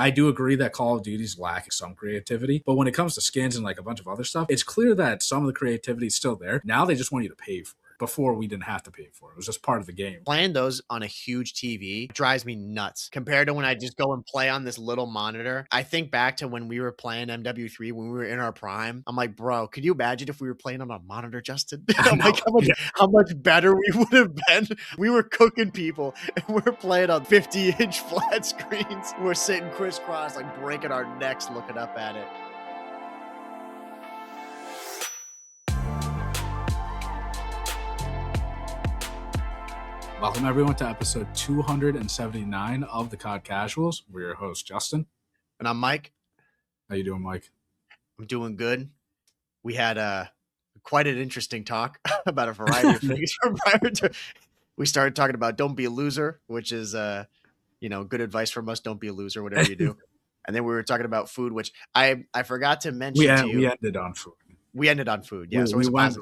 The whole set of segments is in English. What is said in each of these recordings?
I do agree that Call of Duty's lacking some creativity, but when it comes to skins and like a bunch of other stuff, it's clear that some of the creativity is still there. Now they just want you to pay for it. Before we didn't have to pay for it. It was just part of the game. Playing those on a huge TV drives me nuts compared to when I just go and play on this little monitor. I think back to when we were playing MW3 when we were in our prime. I'm like, bro, could you imagine if we were playing on a monitor, Justin? I'm like, how much better we would have been. We were cooking people and we're playing on 50-inch flat screens. We're sitting crisscross, like breaking our necks looking up at it. Welcome everyone to episode 279 of the COD Casuals. We're your host, Justin. And I'm Mike. How you doing, Mike? I'm doing good. We had quite an interesting talk about a variety of things. We started talking about don't be a loser, which is good advice from us. Don't be a loser, whatever you do. And then we were talking about food, which I forgot to mention to you. We ended on food. We ended on food, yeah. We went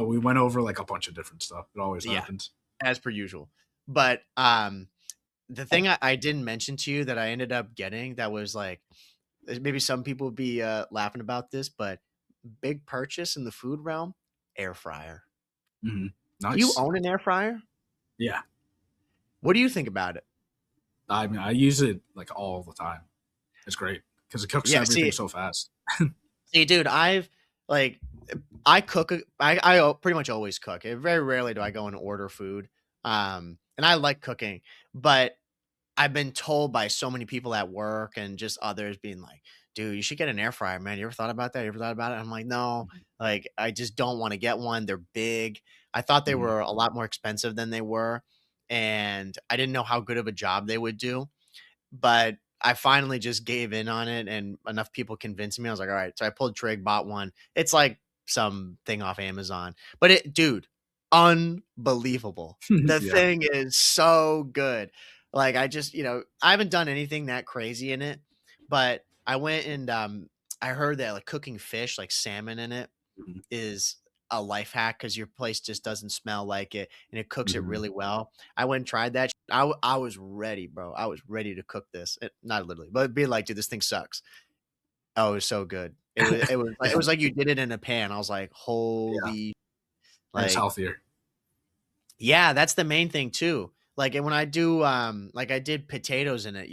we went over like a bunch of different stuff. It always happens. As per usual. But the thing I didn't mention to you that I ended up getting that was like, maybe some people would be laughing about this, but big purchase in the food realm, air fryer. Mm-hmm. Nice. Do you own an air fryer? Yeah. What do you think about it? I mean, I use it like all the time. It's great because it cooks everything so fast. See, dude, I cook. I pretty much always cook. Very rarely do I go and order food. And I like cooking, but I've been told by so many people at work and just others being like, dude, you should get an air fryer, man. You ever thought about that? You ever thought about it? I'm like, no, like, I just don't want to get one. They're big. I thought they were a lot more expensive than they were. And I didn't know how good of a job they would do, but I finally just gave in on it and enough people convinced me. I was like, all right. So I pulled trig, bought one. It's like something off Amazon, but dude, unbelievable. The thing is so good. Like I just, I haven't done anything that crazy in it, but I went and I heard that like cooking fish, like salmon in it is a life hack because your place just doesn't smell like it and it cooks it really well. I went and tried that. I was ready, bro. I was ready to cook this. Not literally, but be like, dude, this thing sucks. Oh, it was so good. It was like you did it in a pan. I was like, holy, it's healthier. Yeah, that's the main thing too. Like, and when I do, like I did potatoes in it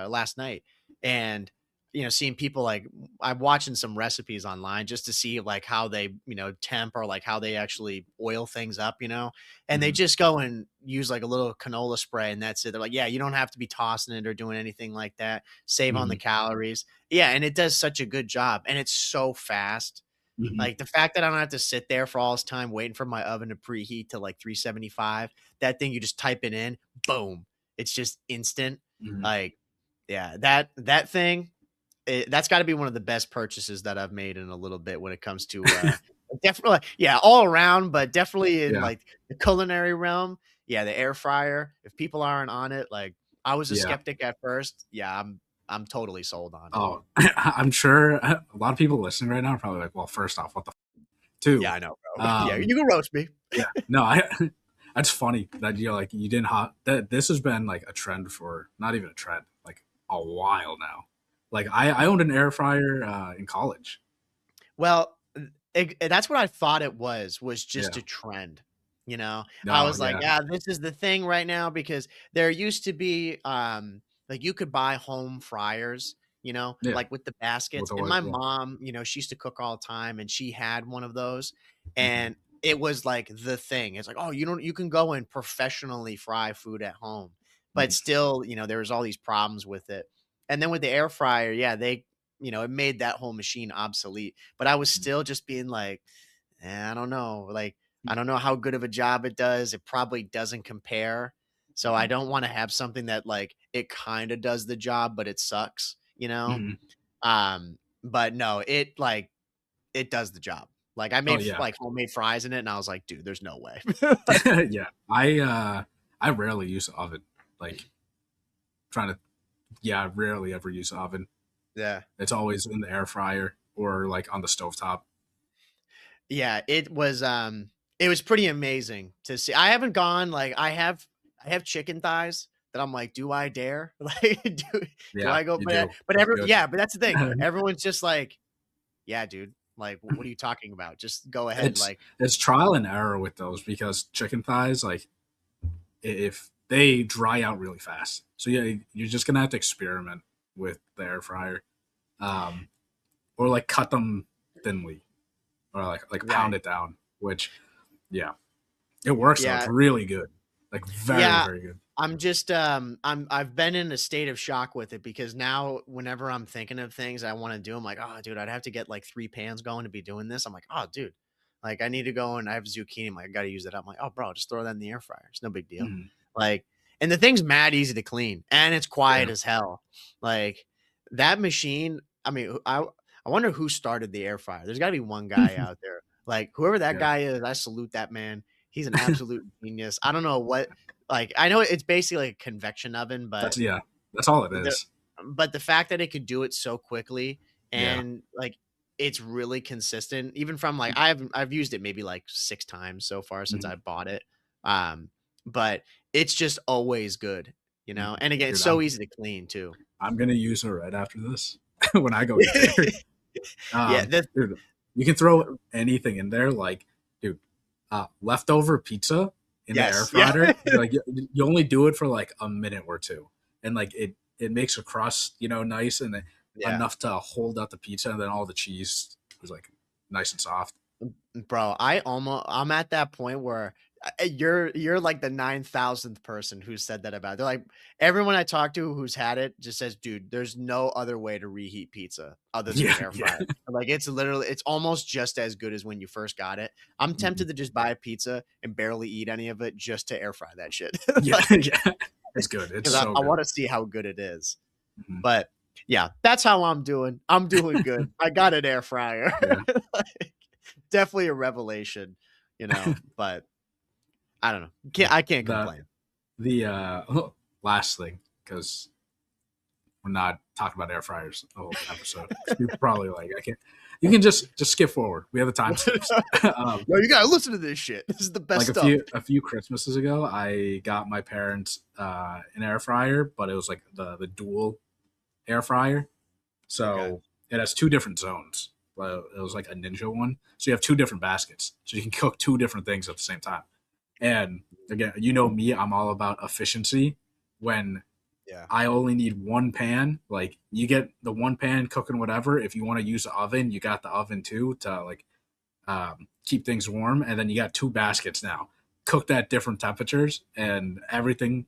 last night, and seeing people like I'm watching some recipes online just to see like how they temp or like how they actually oil things up, and they just go and use like a little canola spray and that's it. They're like, yeah, you don't have to be tossing it or doing anything like that. Save on the calories. Yeah, and it does such a good job, and it's so fast. Like the fact that I don't have to sit there for all this time waiting for my oven to preheat to like 375. That thing, you just type it in, boom, it's just instant. Like, yeah, that thing. That's got to be one of the best purchases that I've made in a little bit when it comes to definitely, all around, but definitely in like the culinary realm. Yeah, the air fryer. If people aren't on it, like I was a skeptic at first. Yeah, I'm totally sold on it. Oh, I'm sure a lot of people listening right now are probably like, well, first off, what the two? Yeah, I know, bro. Yeah, you can roast me. Yeah, no, that's funny that you didn't that this has been like a trend for not even a trend, like a while now. Like I owned an air fryer in college. Well, that's what I thought it was just a trend. I was like, this is the thing right now because there used to be like you could buy home fryers, like with the baskets. And my mom, she used to cook all the time and she had one of those and it was like the thing. It's like, oh, you can go and professionally fry food at home, but still, there was all these problems with it. And then with the air fryer, they, it made that whole machine obsolete. But I was still just being like, I don't know. Like, I don't know how good of a job it does. It probably doesn't compare. So I don't want to have something that like it kind of does the job, but it sucks, But no, it does the job. Like I made like homemade fries in it, and I was like, dude, there's no way. Yeah, I rarely use the oven. Like I rarely ever use the oven. Yeah. It's always in the air fryer or like on the stovetop. Yeah, it was pretty amazing to see. I haven't gone like I have chicken thighs that I'm like, do I dare? Like, do Yeah, I go? you do. But It's good. yeah, but that's the thing. Everyone's just like, yeah, dude. Like, what are you talking about? Just go ahead. it's Like, it's trial and error with those because chicken thighs, like if they dry out really fast. So yeah, you're just gonna have to experiment with the air fryer, um, or like cut them thinly, or like pound right. it down. Which yeah, it works though. It's Yeah. really good, like very Yeah. very good. I'm just I've been in a state of shock with it because now whenever I'm thinking of things I want to do, I'm like, oh dude, I'd have to get like 3 pans going to be doing this. I'm like, oh dude, like I need to go and I have zucchini. I'm like, I gotta use that up. I'm like, oh bro, just throw that in the air fryer. It's no big deal. Mhm. Like, and the thing's mad easy to clean and it's quiet Yeah. as hell. Like that machine, I mean, I wonder who started the air fryer. There's gotta be one guy out there. Like whoever that Yeah. guy is, I salute that man. He's an absolute genius. I don't know what like, I know it's basically like a convection oven, That's yeah. That's all it is. but the fact that it could do it so quickly Yeah. and like it's really consistent, even from like I've used it maybe like 6 times so far since I Mhm. bought it. Um, but it's just always good, you know. Mhm. And again, it's Dude, so easy to clean too. I'm gonna use her right after this when I go eat there. Yeah, the Dude, you can throw anything in there, like, dude, leftover pizza in the air yes, yeah, fryer. Like, you only do it for like a minute or two, and like it makes a crust, nice and yeah. enough to hold out the pizza, and then all the cheese is like nice and soft. Bro, I'm at that point where you're like the 9,000th person who said that about it. They're like everyone I talk to who's had it just says, dude, there's no other way to reheat pizza other than Yeah, the air yeah, fryer. Like it's almost just as good as when you first got it. I'm Mhm. tempted to just buy a pizza and barely eat any of it just to air fry that shit. Yeah, Like, yeah. It's good. It's because so I good. want to see how good it is. Mhm. But yeah, that's how I'm doing. I'm doing good. I got an air fryer. Yeah. Like, definitely a revelation, but I don't know. I can't The complain. the last thing, because we're not talking about air fryers the whole episode. 'Cause people probably like I can't. You can just skip forward. We have the timestamps. Yo, you gotta listen to this shit. This is the best Like stuff. a few Christmases ago, I got my parents an air fryer, but it was like the dual air fryer. Okay. So it has two different zones. It was like a ninja one, so you have two different baskets, so you can cook two different things at the same time. And again, me, I'm all about efficiency. When Yeah. I only need one pan. Like you get the one pan cooking whatever. If you want to use the oven, you got the oven too to like keep things warm. And then you got two baskets now, cooked at different temperatures, and everything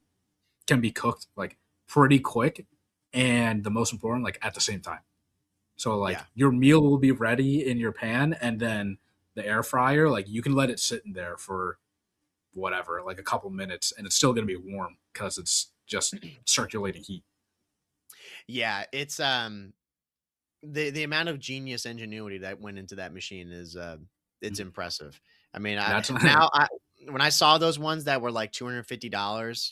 can be cooked like pretty quick. And the most important, like at the same time. So like Yeah. your meal will be ready in your pan, and then the air fryer, like you can let it sit in there for whatever, like a couple minutes, and it's still gonna be warm because it's just circulating heat. Yeah. It's the amount of genius ingenuity that went into that machine is it's Mhm. impressive. I mean, That's now I when I saw those ones that were like $250,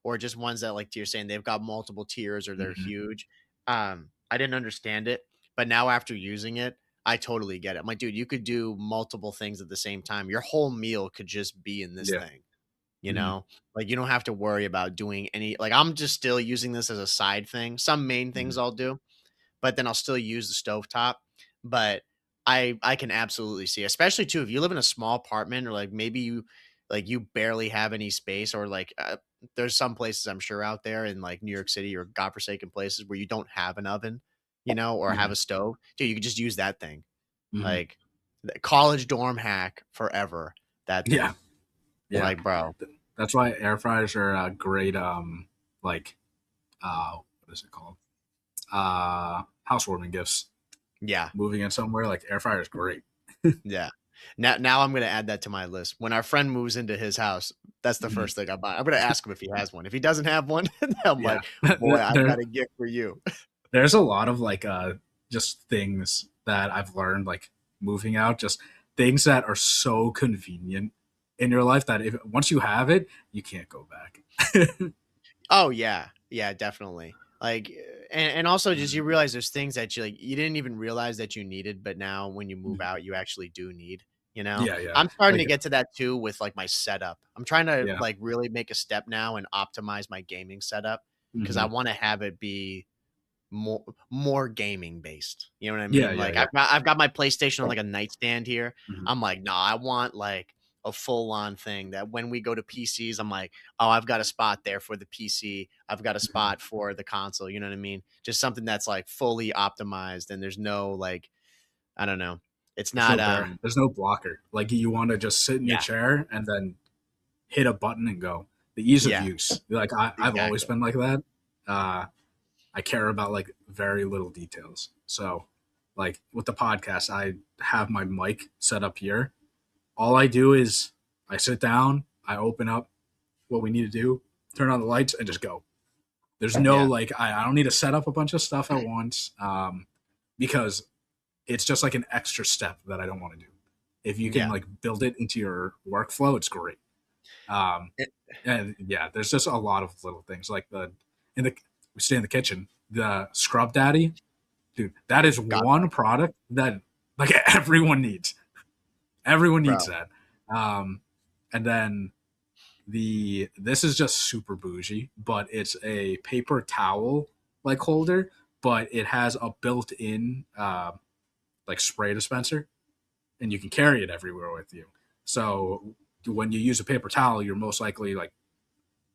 or just ones that like you're saying they've got multiple tiers or they're Mhm. huge. I didn't understand it, but now after using it, I totally get it. I'm like, dude, you could do multiple things at the same time. Your whole meal could just be in this Yeah. thing. Mhm. Like you don't have to worry about doing any like I'm just still using this as a side thing. Some main things Mhm. I'll do, but then I'll still use the stovetop. But I can absolutely see, especially too, if you live in a small apartment or like maybe you barely have any space or like there's some places I'm sure out there in like New York City or godforsaken places where you don't have an oven, or have Mhm. a stove. Dude, you could just use that thing. Mhm. Like the college dorm hack forever. That Yeah. thing. Yeah. Like, bro. That's why air fryers are a great like what is it called? Housewarming gifts. Yeah. Moving in somewhere, like air fryer is great. Yeah. Now I'm gonna add that to my list. When our friend moves into his house, that's the Mhm. first thing I buy. I'm gonna ask him if he has one. If he doesn't have one, I'm Yeah. like, boy, I've got a gift for you. There's a lot of like just things that I've learned like moving out, just things that are so convenient in your life that if once you have it, you can't go back. Oh yeah. Yeah, definitely. Like and also just Mhm. you realize there's things that you didn't even realize that you needed, but now when you move Mhm. out, you actually do need. you know? Yeah, yeah. I'm starting Like, to get to that too with like my setup. I'm trying to yeah. like really make a step now and optimize my gaming setup because I Hmm. want to have it be more more gaming based. You know what I Yeah, mean? yeah, Like yeah. I've got my PlayStation on like a nightstand here. Hmm. I'm like, no, I want like a full on thing that when we go to PCs, I'm like, oh, I've got a spot there for the PC. I've got a Hmm. spot for the console. You know what I mean? Just something that's like fully optimized and there's no like, I don't know. It's There's no not there's no blocker. Like you want to just sit in your yeah, chair and then hit a button and go. The ease of yeah, use. Like I've always exactly. been like that. Uh, I care about like very little details. So, like with the podcast, I have my mic set up here. All I do is I sit down, I open up what we need to do, turn on the lights, and just go. There's no Yeah. like I don't need to set up a bunch of stuff at once because it's just like an extra step that I don't want to do. If you can Yeah. like build it into your workflow, it's great. Um, It, and yeah, there's just a lot of little things like in the we stay in the kitchen, the scrub daddy, dude. That is God, one product that like everyone needs. Everyone bro. needs that. And then this is just super bougie, but it's a paper towel like holder, but it has a built-in like spray dispenser, and you can carry it everywhere with you. So when you use a paper towel, you're most likely like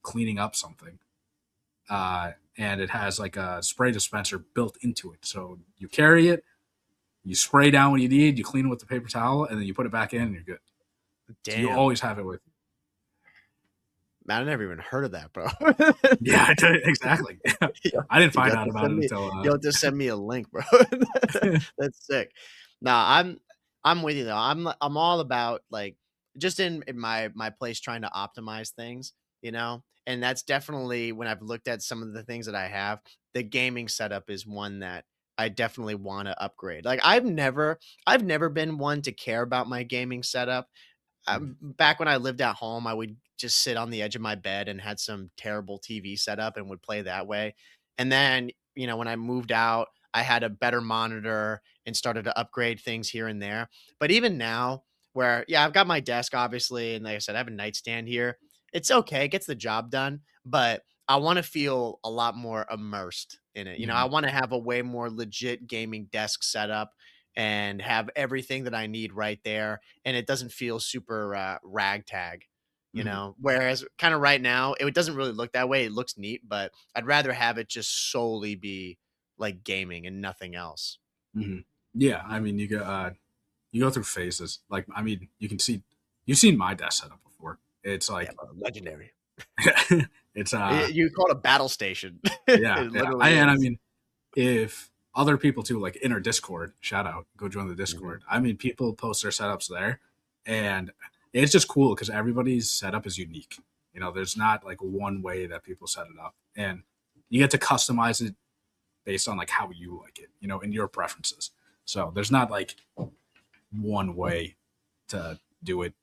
cleaning up something, and it has like a spray dispenser built into it. So you carry it, you spray down what you need, you clean it with the paper towel, and then you put it back in, and you're good. So you Damn. always have it with you. Man, I never even heard of that, bro. Yeah, exactly. Yo, I didn't you find got out to about send it me. until You'll have to send me a link, bro. That's sick. Nah, I'm with you though. I'm all about like just in my place trying to optimize things, you know. And that's definitely when I've looked at some of the things that I have. The gaming setup is one that I definitely want to upgrade. Like I've never been one to care about my gaming setup. Back when I lived at home, I would just sit on the edge of my bed and had some terrible TV setup and would play that way. And then, you know, when I moved out, I had a better monitor and started to upgrade things here and there. But even now, where, yeah, I've got my desk, obviously. And like I said, I have a nightstand here. It's okay, it gets the job done. But I want to feel a lot more immersed in it. You know, I Mhm, want to have a way more legit gaming desk setup and have everything that I need right there and it doesn't feel super ragtag, you mhm, know. Whereas kind of right now, it doesn't really look that way. It looks neat, but I'd rather have it just solely be like gaming and nothing else. mhm. Yeah, I mean, you go through phases. Like, I mean, you've seen my desk setup before. It's Yeah, like, bro, legendary. it's You call it a battle station. yeah, It yeah. literally And I is. mean, if other people too, like in our Discord, shout out, go join the Mhm. Discord. I mean, people post their setups there, and it's just cool because everybody's setup is unique. You know, there's not like one way that people set it up, and you get to customize it based on like how you like it, you know, and your preferences. So there's not like one way to do it.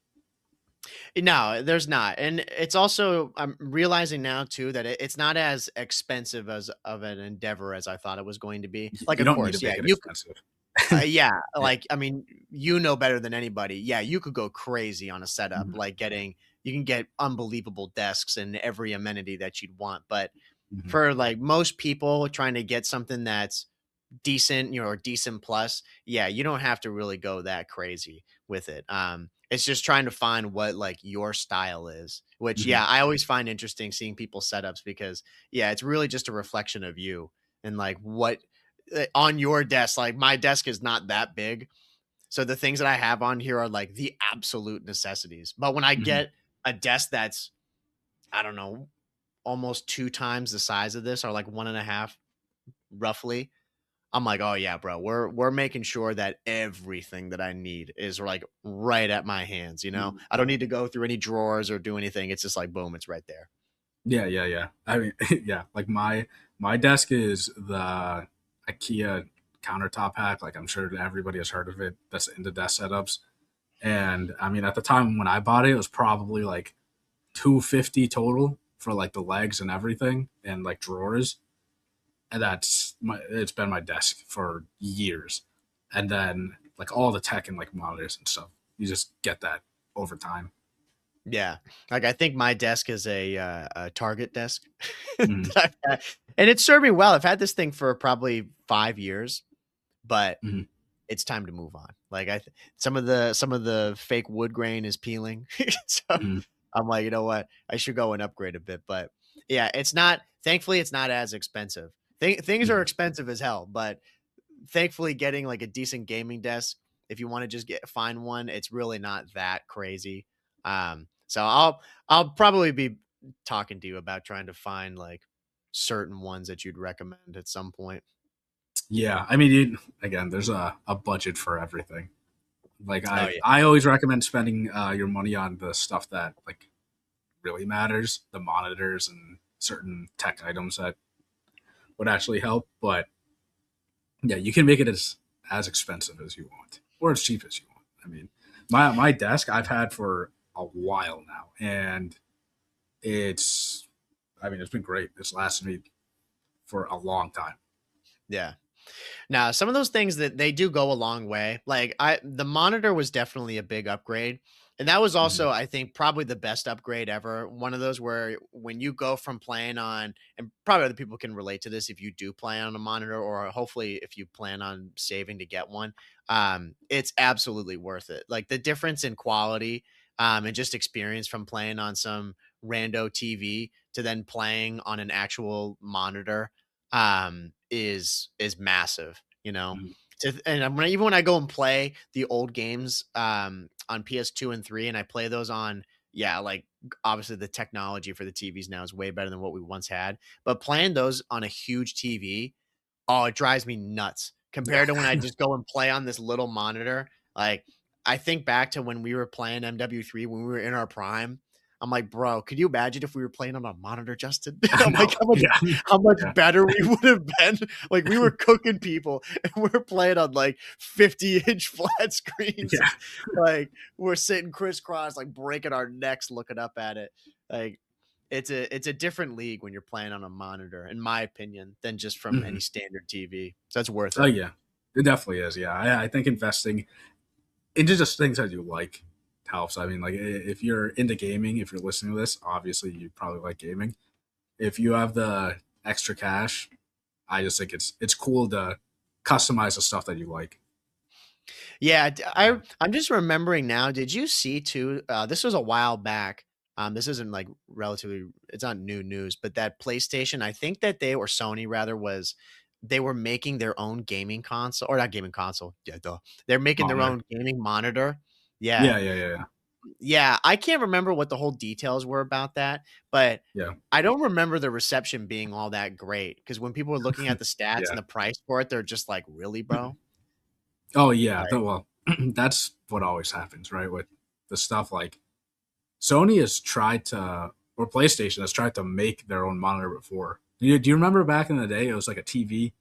No, there's not. And it's also I'm realizing now too that it's not as expensive as of an endeavor as I thought it was going to be. Like You of don't need to course, yeah, make it you expensive. yeah, Yeah. like, I mean, you know better than anybody. Yeah, you could go crazy on a setup, Mhm, like getting you can get unbelievable desks and every amenity that you'd want. But mhm, for like most people trying to get something that's decent, you know, or decent plus, yeah, you don't have to really go that crazy with it. It's just trying to find what like your style is, which mhm, yeah, I always find interesting seeing people's setups because yeah, it's really just a reflection of you and like what on your desk. Like my desk is not that big. So the things that I have on here are like the absolute necessities. But when I mhm. get a desk that's, I don't know, almost two times the size of this or like one and a half roughly, I'm like, oh yeah, bro, we're making sure that everything that I need is like right at my hands. You know, I don't need to go through any drawers or do anything. It's just like boom, it's right there. Yeah, yeah, yeah. I mean, yeah, like my desk is the IKEA countertop hack. Like I'm sure everybody has heard of it. That's into desk setups. And I mean, at the time when I bought it, it was probably like 250 total for like the legs and everything and like drawers. And it's been my desk for years. And then like all the tech and like monitors and stuff. you just get that over time. Yeah. Like, I think my desk is a Target desk Mm-hmm. that I've had, and it served me well. I've had this thing for probably 5 years, but Mm-hmm. it's time to move on. Like, some of the fake wood grain is peeling. So Mm-hmm. I'm like, you know what? I should go and upgrade a bit. But yeah, it's not, thankfully, it's not as expensive. Things are Mm-hmm. expensive as hell, but thankfully getting like a decent gaming desk, if you want to just find one, it's really not that crazy. So I'll probably be talking to you about trying to find like certain ones that you'd recommend at some point. Yeah, I mean, again, there's a budget for everything. Like Oh I yeah. I always recommend spending your money on the stuff that like really matters, the monitors and certain tech items that would actually help. But yeah, you can make it as expensive as you want or as cheap as you want. I mean, my desk I've had for a while now, and it's I mean it's been great. It's lasted me for a long time. Yeah. Now, some of those things that they do go a long way. Like the monitor was definitely a big upgrade. And that was Mhm. also, I think, probably the best upgrade ever. One of those where when you go from playing on, and probably other people can relate to this if you do play on a monitor, or hopefully if you plan on saving to get one, it's absolutely worth it. Like the difference in quality, and just experience from playing on some rando TV to then playing on an actual monitor, is massive, you know. Mhm. And even when I go and play the old games on PS2 and 3, and I play those on, yeah, like obviously the technology for the TVs now is way better than what we once had, but playing those on a huge TV, oh, it drives me nuts Yeah. compared to when I just go and play on this little monitor. Like, I think back to when we were playing MW3 when we were in our prime. I'm like, bro, could you imagine if we were playing on a monitor, Justin? I I'm like, know. Yeah. how much Yeah. better we would have been. Like, we were cooking people, and we're playing on like 50-inch flat screens, Yeah. and like we're sitting crisscross, like breaking our necks looking up at it. Like, it's a different league when you're playing on a monitor, in my opinion, than just from any Mhm. standard TV. So that's worth Oh it. yeah, it definitely is. Yeah, I think investing into just things that you like helps. I mean, like if you're into gaming, if you're listening to this, obviously you probably like gaming. If you have the extra cash, I just think it's cool to customize the stuff that you like. Yeah, Yeah. I'm just remembering now. Did you see too? This was a while back. This isn't like relatively. It's not new news, but that PlayStation, I think that they or Sony rather was, they were making their own gaming console, or not gaming console. Yeah, duh. They're making their Monitor. own gaming monitor. Yeah, Yeah. yeah. I can't remember what the whole details were about that, but Yeah. I don't remember the reception being all that great, because when people were looking at the stats Yeah. and the price for it, they're just like, "Really, bro?" Oh yeah. Like, Well, that's what always happens, right? With the stuff like Sony has tried to, or PlayStation has tried to make their own monitor before. Do you remember back in the day? It was like a TV.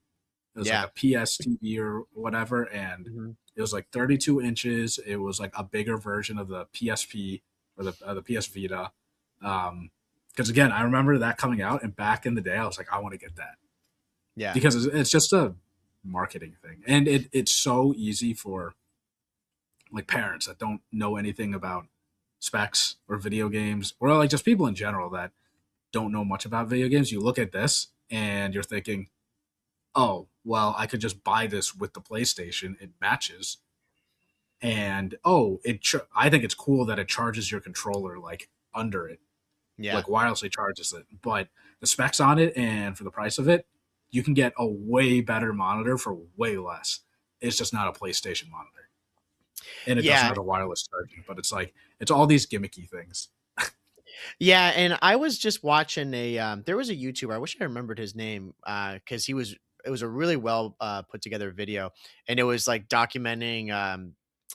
It was like yeah. a PS TV or whatever, and Mhm. it was like 32 inches. It was like a bigger version of the PSP or the PS Vita. Because again, I remember that coming out, and back in the day, I was like, I want to get that Yeah. because it's just a marketing thing, and it's so easy for like parents that don't know anything about specs or video games, or like just people in general that don't know much about video games. You look at this and you're thinking, oh, well, I could just buy this with the PlayStation. It matches. And oh, I think it's cool that it charges your controller like under it, Yeah. like wirelessly charges it. But the specs on it and for the price of it, you can get a way better monitor for way less. It's just not a PlayStation monitor. And it doesn't Yeah. have the wireless charging, but it's like it's all these gimmicky things. Yeah, and I was just watching there was a YouTuber, I wish I remembered his name, cuz it was a really well put together video, and it was like documenting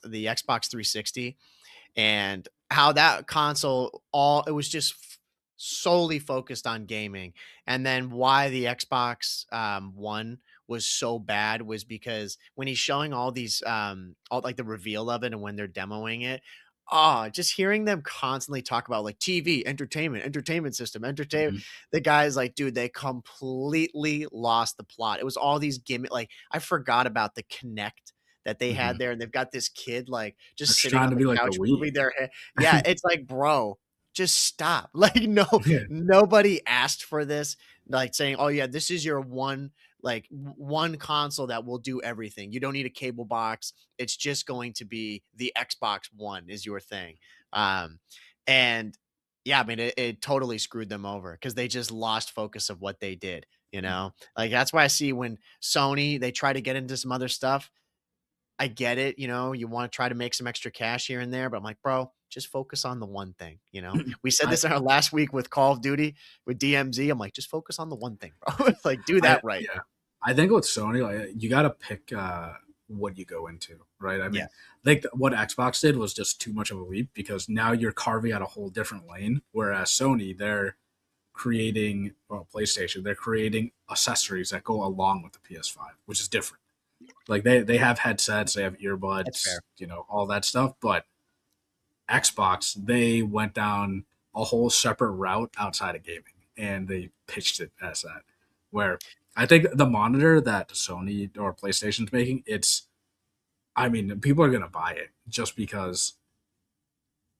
the Xbox 360 and how that console, all it was just solely focused on gaming. And then why the Xbox One was so bad was because when he's showing all these all like the reveal of it and when they're demoing it, oh, just hearing them constantly talk about like TV, entertainment, entertainment system, entertainment. Mhm. The guy's like, dude, they completely lost the plot. It was all these gimmick. Like, I forgot about the Connect that they Mm-hmm. had there, and they've got this kid like They're just just sitting trying on to the be like the couch Wii. moving their head. Yeah, it's like, bro, just stop. Like, no, Yeah. nobody asked for this. Like saying, oh yeah, this is your one console that will do everything. You don't need a cable box. It's just going to be the Xbox One is your thing. Um, and yeah, I mean, it totally screwed them over because they just lost focus of what they did. Like that's why I see when Sony they try to get into some other stuff. I get it. You want to try to make some extra cash here and there, but I'm like, bro, just focus on the one thing. We said I this in our last week with Call of Duty with DMZ. I'm like, just focus on the one thing, bro. Like, do that right. Yeah. I think with Sony, like you got to pick what you go into, right? I mean, Yes. I think what Xbox did was just too much of a leap because now you're carving out a whole different lane. Whereas Sony, they're creating, well, PlayStation, they're creating accessories that go along with the PS5, which is different. Like they have headsets, they have That's earbuds, fair. all that stuff. But Xbox, they went down a whole separate route outside of gaming, and they pitched it as that. Where I think the monitor that Sony or PlayStation's making, I mean, people are gonna buy it just because.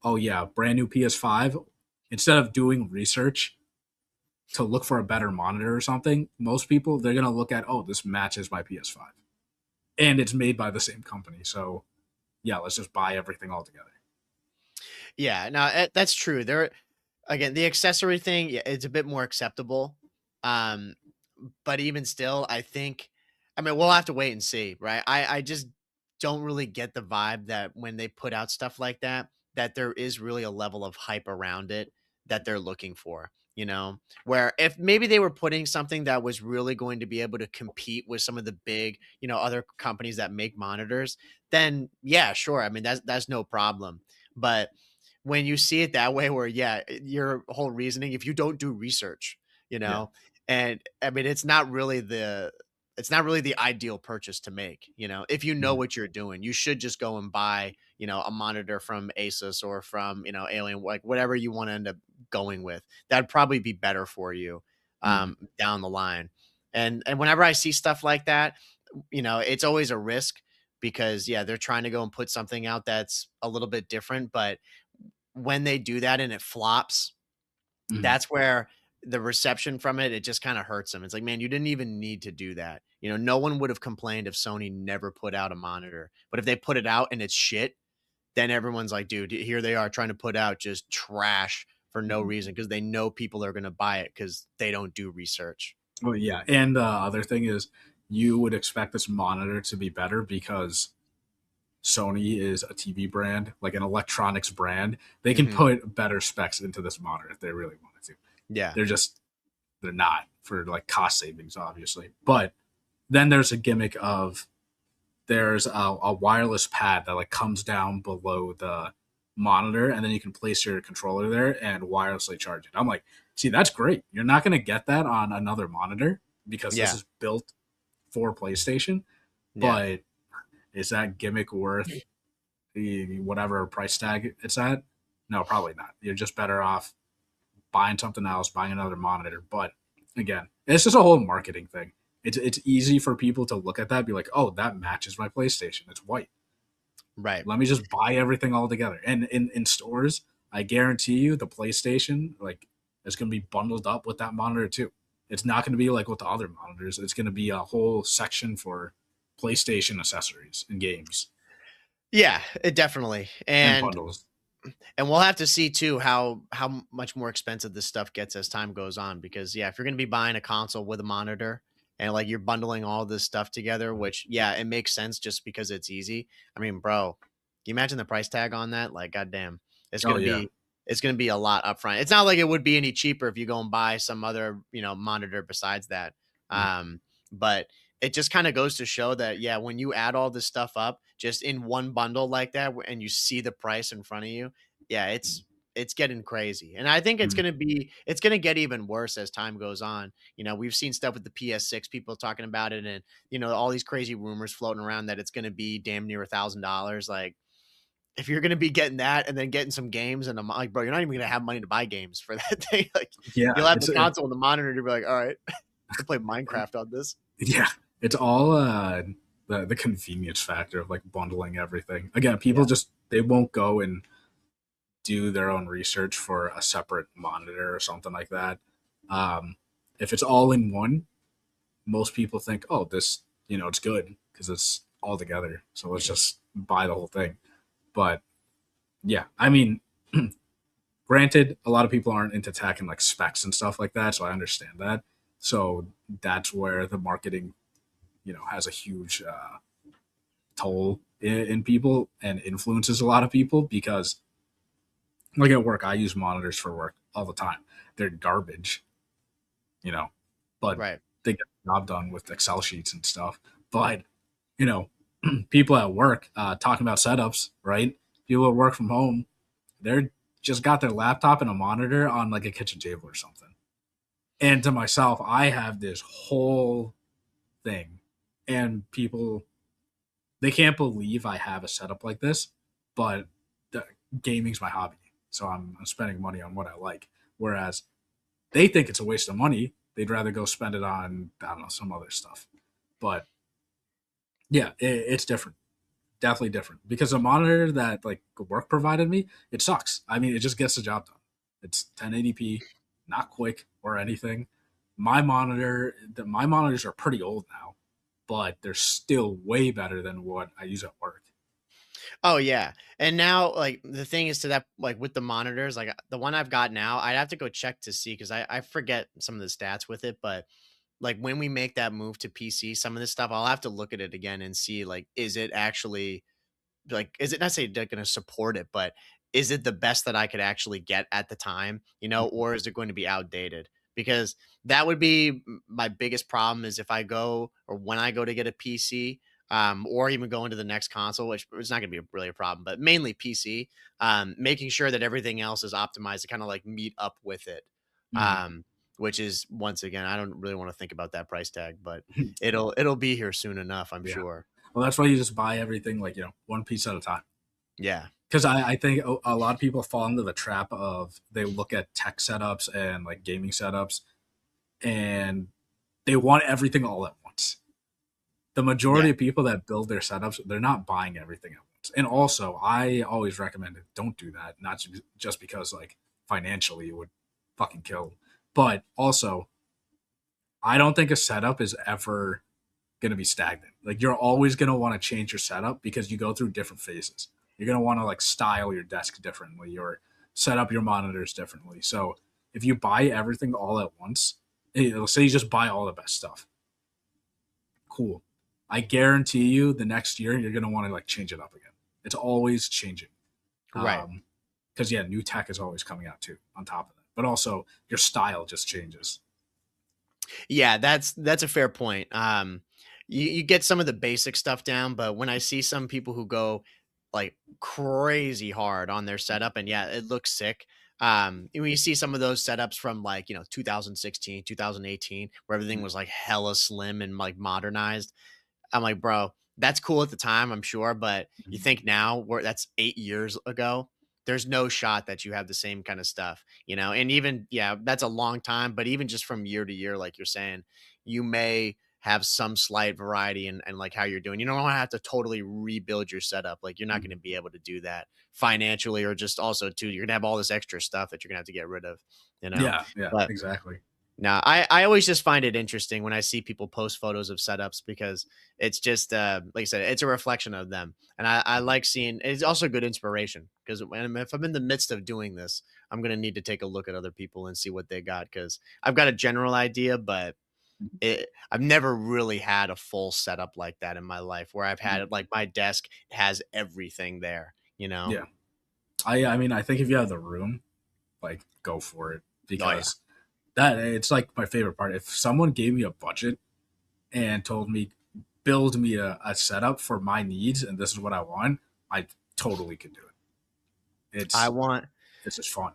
Oh yeah, brand new PS5. Instead of doing research to look for a better monitor or something, most people they're gonna look at, oh, this matches my PS5, and it's made by the same company. So yeah, let's just buy everything all together. Yeah, no, that's true. There again, the accessory thing, yeah, it's a bit more acceptable. Um, but even still, I mean, we'll have to wait and see, right? I just don't really get the vibe that when they put out stuff like that, that there is really a level of hype around it that they're looking for. Where if maybe they were putting something that was really going to be able to compete with some of the big, other companies that make monitors, then yeah, sure. I mean, that's no problem. But when you see it that way, where yeah, your whole reasoning, if you don't do research, you Yeah. know, and I mean, it's not really the ideal purchase to make. If you know Mhm. what you're doing, you should just go and buy, a monitor from Asus or from, Alien, like whatever you want to end up going with. That'd probably be better for you Mhm. down the line. And whenever I see stuff like that, it's always a risk because yeah, they're trying to go and put something out that's a little bit different, but when they do that and it flops, Mhm. that's where the reception from it just kind of hurts them. It's like, man, you didn't even need to do that. No one would have complained if Sony never put out a monitor. But if they put it out and it's shit, then everyone's like, dude, here they are trying to put out just trash for no Mhm. reason because they know people are going to buy it because they don't do research. Well, yeah, and the other thing is, you would expect this monitor to be better because Sony is a TV brand, like an electronics brand. They can Hmm. put better specs into this monitor if they really wanted to. Yeah. They're just they're not for like cost savings, obviously. But then there's a gimmick of there's a wireless pad that like comes down below the monitor, and then you can place your controller there and wirelessly charge it. I'm like, see, that's great. You're not going to get that on another monitor because this Yeah. is built for PlayStation. Yeah. But is that gimmick worth the whatever price tag it's at? No, probably not. You're just better off buying something else, buying another monitor. But again, it's just a whole marketing thing. It's easy for people to look at that and be like, oh, that matches my PlayStation. It's white. Right. Let me just buy everything all together. And in stores, I guarantee you the PlayStation like is gonna be bundled up with that monitor too. It's not gonna be like with the other monitors. It's gonna be a whole section for PlayStation accessories and games Yeah, it definitely. and And bundles. we'll have to see too how much more expensive this stuff gets as time goes on because yeah, if you're going to be buying a console with a monitor and like you're bundling all this stuff together, which yeah, it makes sense just because it's easy. I mean, bro, can you imagine the price tag on that? Like, goddamn, it's Oh gonna yeah. be it's gonna be a lot upfront. It's not like it would be any cheaper if you go and buy some other monitor besides that. Mm. But it just kind of goes to show that yeah, when you add all this stuff up just in one bundle like that, and you see the price in front of you, yeah, it's getting crazy. And I think Mm. it's gonna get even worse as time goes on. We've seen stuff with the PS6, people talking about it, and all these crazy rumors floating around that it's gonna be damn near $1,000. Like, if you're gonna be getting that and then getting some games, and I'm like, bro, you're not even gonna have money to buy games for that thing. Like, Yeah, you'll have the console and the monitor to be like, all right, I can play Minecraft on this. yeah, it's all the convenience factor of like bundling everything. Again, people Yeah. just they won't go and do their own research for a separate monitor or something like that. Um, if it's all in one, most people think, oh, this, it's good because it's all together. So let's just buy the whole thing. But yeah, I mean, granted, a lot of people aren't into tech and like specs and stuff like that. So I understand that. So that's where the marketing, has a huge toll in people and influences a lot of people because, like at work, I use monitors for work all the time. They're garbage, you know, but Right. they get the job done with Excel sheets and stuff. But you know, people at work talking about setups, right? People that work from home, they're just got their laptop and a monitor on like a kitchen table or something. And to myself, I have this whole thing, and people they can't believe I have a setup like this, but the, gaming's my hobby, so I'm spending money on what I like. Whereas they think it's a waste of money. They'd rather go spend it on I don't know some other stuff. But yeah, it's different. Definitely different because the monitor that like work provided me, it sucks. I mean, it just gets the job done. It's 1080p, not quick or anything. My monitors are pretty old now, but they're still way better than what I use at work. Oh yeah. And now like the thing is to that like with the monitors, like the one I've got now, I'd have to go check to see because I forget some of the stats with it, but like when we make that move to PC, some of this stuff, I'll have to look at it again and see like is it actually like is it not say they're going to support it, but is it the best that I could actually get at the time, or is it going to be outdated? Because that would be my biggest problem is if I go or when I go to get a PC, or even go into the next console, which is not going to be really a problem, but mainly PC, making sure that everything else is optimized to kind of like meet up with it. Mhm. Um, which is once again, I don't really want to think about that price tag, but it'll be here soon enough, I'm Yeah. sure. Well, that's why you just buy everything like, one piece at a time. Yeah. Because I think a lot of people fall into the trap of they look at tech setups and like gaming setups and they want everything all at once. The Yeah. majority of people that build their setups, they're not buying everything at once. And also, I always recommend it. Don't do that. Not just because like financially it would fucking kill, but also I don't think a setup is ever going to be stagnant. Like you're always going to want to change your setup because you go through different phases. You're going to want to like style your desk differently or set up your monitors differently. So if you buy everything all at once, let's say you just buy all the best stuff, cool. I guarantee you the next year you're going to want to like change it up again. It's always changing. Right. Because yeah, new tech is always coming out too on top of that. But also your style just changes. Yeah, that's a fair point. You get some of the basic stuff down, but when I see some people who go like crazy hard on their setup, and yeah, it looks sick. When you see some of those setups from like 2016, 2018, where everything was like hella slim and like modernized, I'm like, bro, that's cool at the time, I'm sure, but you Mhm. think now where that's 8 years ago, there's no shot that you have the same kind of stuff. And even yeah, that's a long time, but even just from year to year, like you're saying, you may have some slight variety and like how you're doing. You don't want to have to totally rebuild your setup. Like you're not going to be able to do that financially, or just also too, you're gonna have all this extra stuff that you're gonna have to get rid of, you know. Yeah, yeah, But exactly. no, I always just find it interesting when I see people post photos of setups because it's just like I said, it's a reflection of them, and I like seeing. It's also good inspiration because if I'm in the midst of doing this, I'm gonna need to take a look at other people and see what they got because I've got a general idea, but I've never really had a full setup like that in my life where I've Mhm. had like my desk has everything there, you know. Yeah. I mean, I think if you have the room, like go for it Oh yeah. because that it's like my favorite part. If someone gave me a budget and told me build me a setup for my needs and this is what I want, I totally could do it. I It's want it's just fun.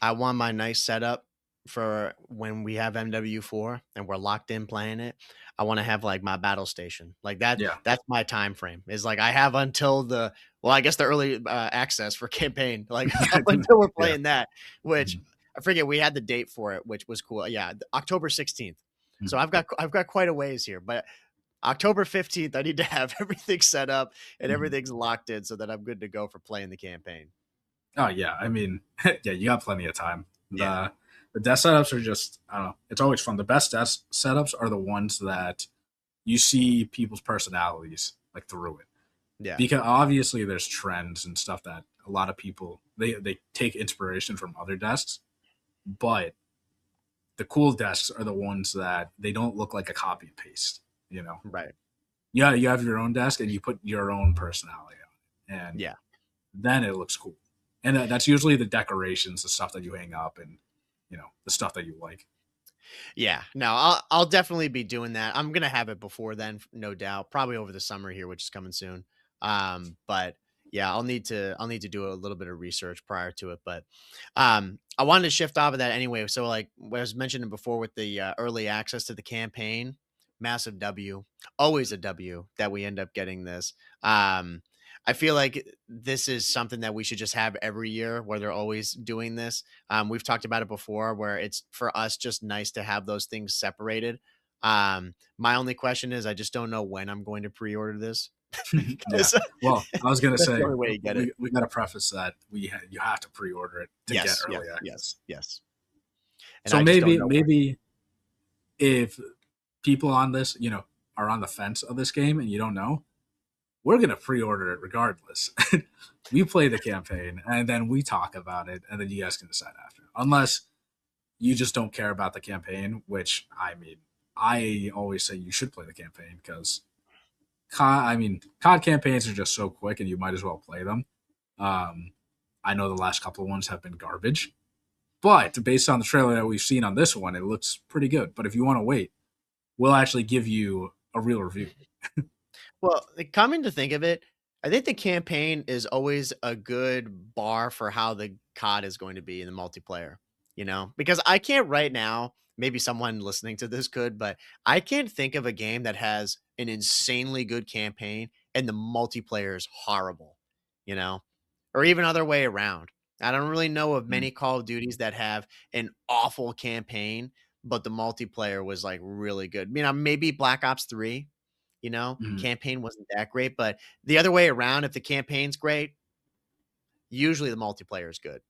I want my nice setup for when we have MW4 and we're locked in playing it. I want to have like my battle station. Like that Yeah. that's my time frame. Is like I have until the well, I guess the early access for campaign, like up until we're Yeah. playing that, which Mhm. I forget we had the date for it, which was cool. Yeah, October 16th. So Mhm. I've got quite a ways here, but October 15th, I need to have everything set up and Mhm. everything's locked in so that I'm good to go for playing the campaign. Oh yeah, I mean, yeah, you got plenty of time. Yeah. The desk setups are just, I don't know. It's always fun. The best desk setups are the ones that you see people's personalities like through it, Yeah. because obviously there's trends and stuff that a lot of people they take inspiration from other desks, but the cool desks are the ones that they don't look like a copy and paste. You know, Right. yeah, you have your own desk and you put your own personality on it, and Yeah. then it looks cool. And that's usually the decorations, the stuff that you hang up, and the stuff that you like. Yeah, no, I'll definitely be doing that. I'm gonna have it before then, no doubt. Probably over the summer here, which is coming soon. But yeah, I'll need to do a little bit of research prior to it. But I wanted to shift off of that anyway. So like what I was mentioning before with the early access to the campaign, massive W, always a W that we end up getting this. I feel like this is something that we should just have every year where they're always doing this. We've talked about it before where it's for us just nice to have those things separated. My only question is I just don't know when I'm going to pre-order this Yeah. because Well, I was gonna that's the say only way you get it. we got to preface that you have to pre-order it to get Yes, yes, early yes, access. yes. And So I just don't maybe know when. maybe if people on this, are on the fence of this game and you don't know, we're gonna pre-order it regardless. We play the campaign and then we talk about it, and then you guys can decide after. Unless you just don't care about the campaign, which I mean, I always say you should play the campaign because COD campaigns are just so quick, and you might as well play them. Um, I know the last couple of ones have been garbage, but based on the trailer that we've seen on this one, it looks pretty good. But if you want to wait, we'll actually give you a real review. Well, coming to think of it, I think the campaign is always a good bar for how the COD is going to be in the multiplayer, because I can't right now, maybe someone listening to this could, but I can't think of a game that has an insanely good campaign and the multiplayer is horrible, you know, or even other way around. I don't really know of Mm-hmm. many Call of Duties that have an awful campaign, but the multiplayer was like really good. Maybe Black Ops 3, campaign wasn't that great, but the other way around, if the campaign's great, usually the multiplayer is good.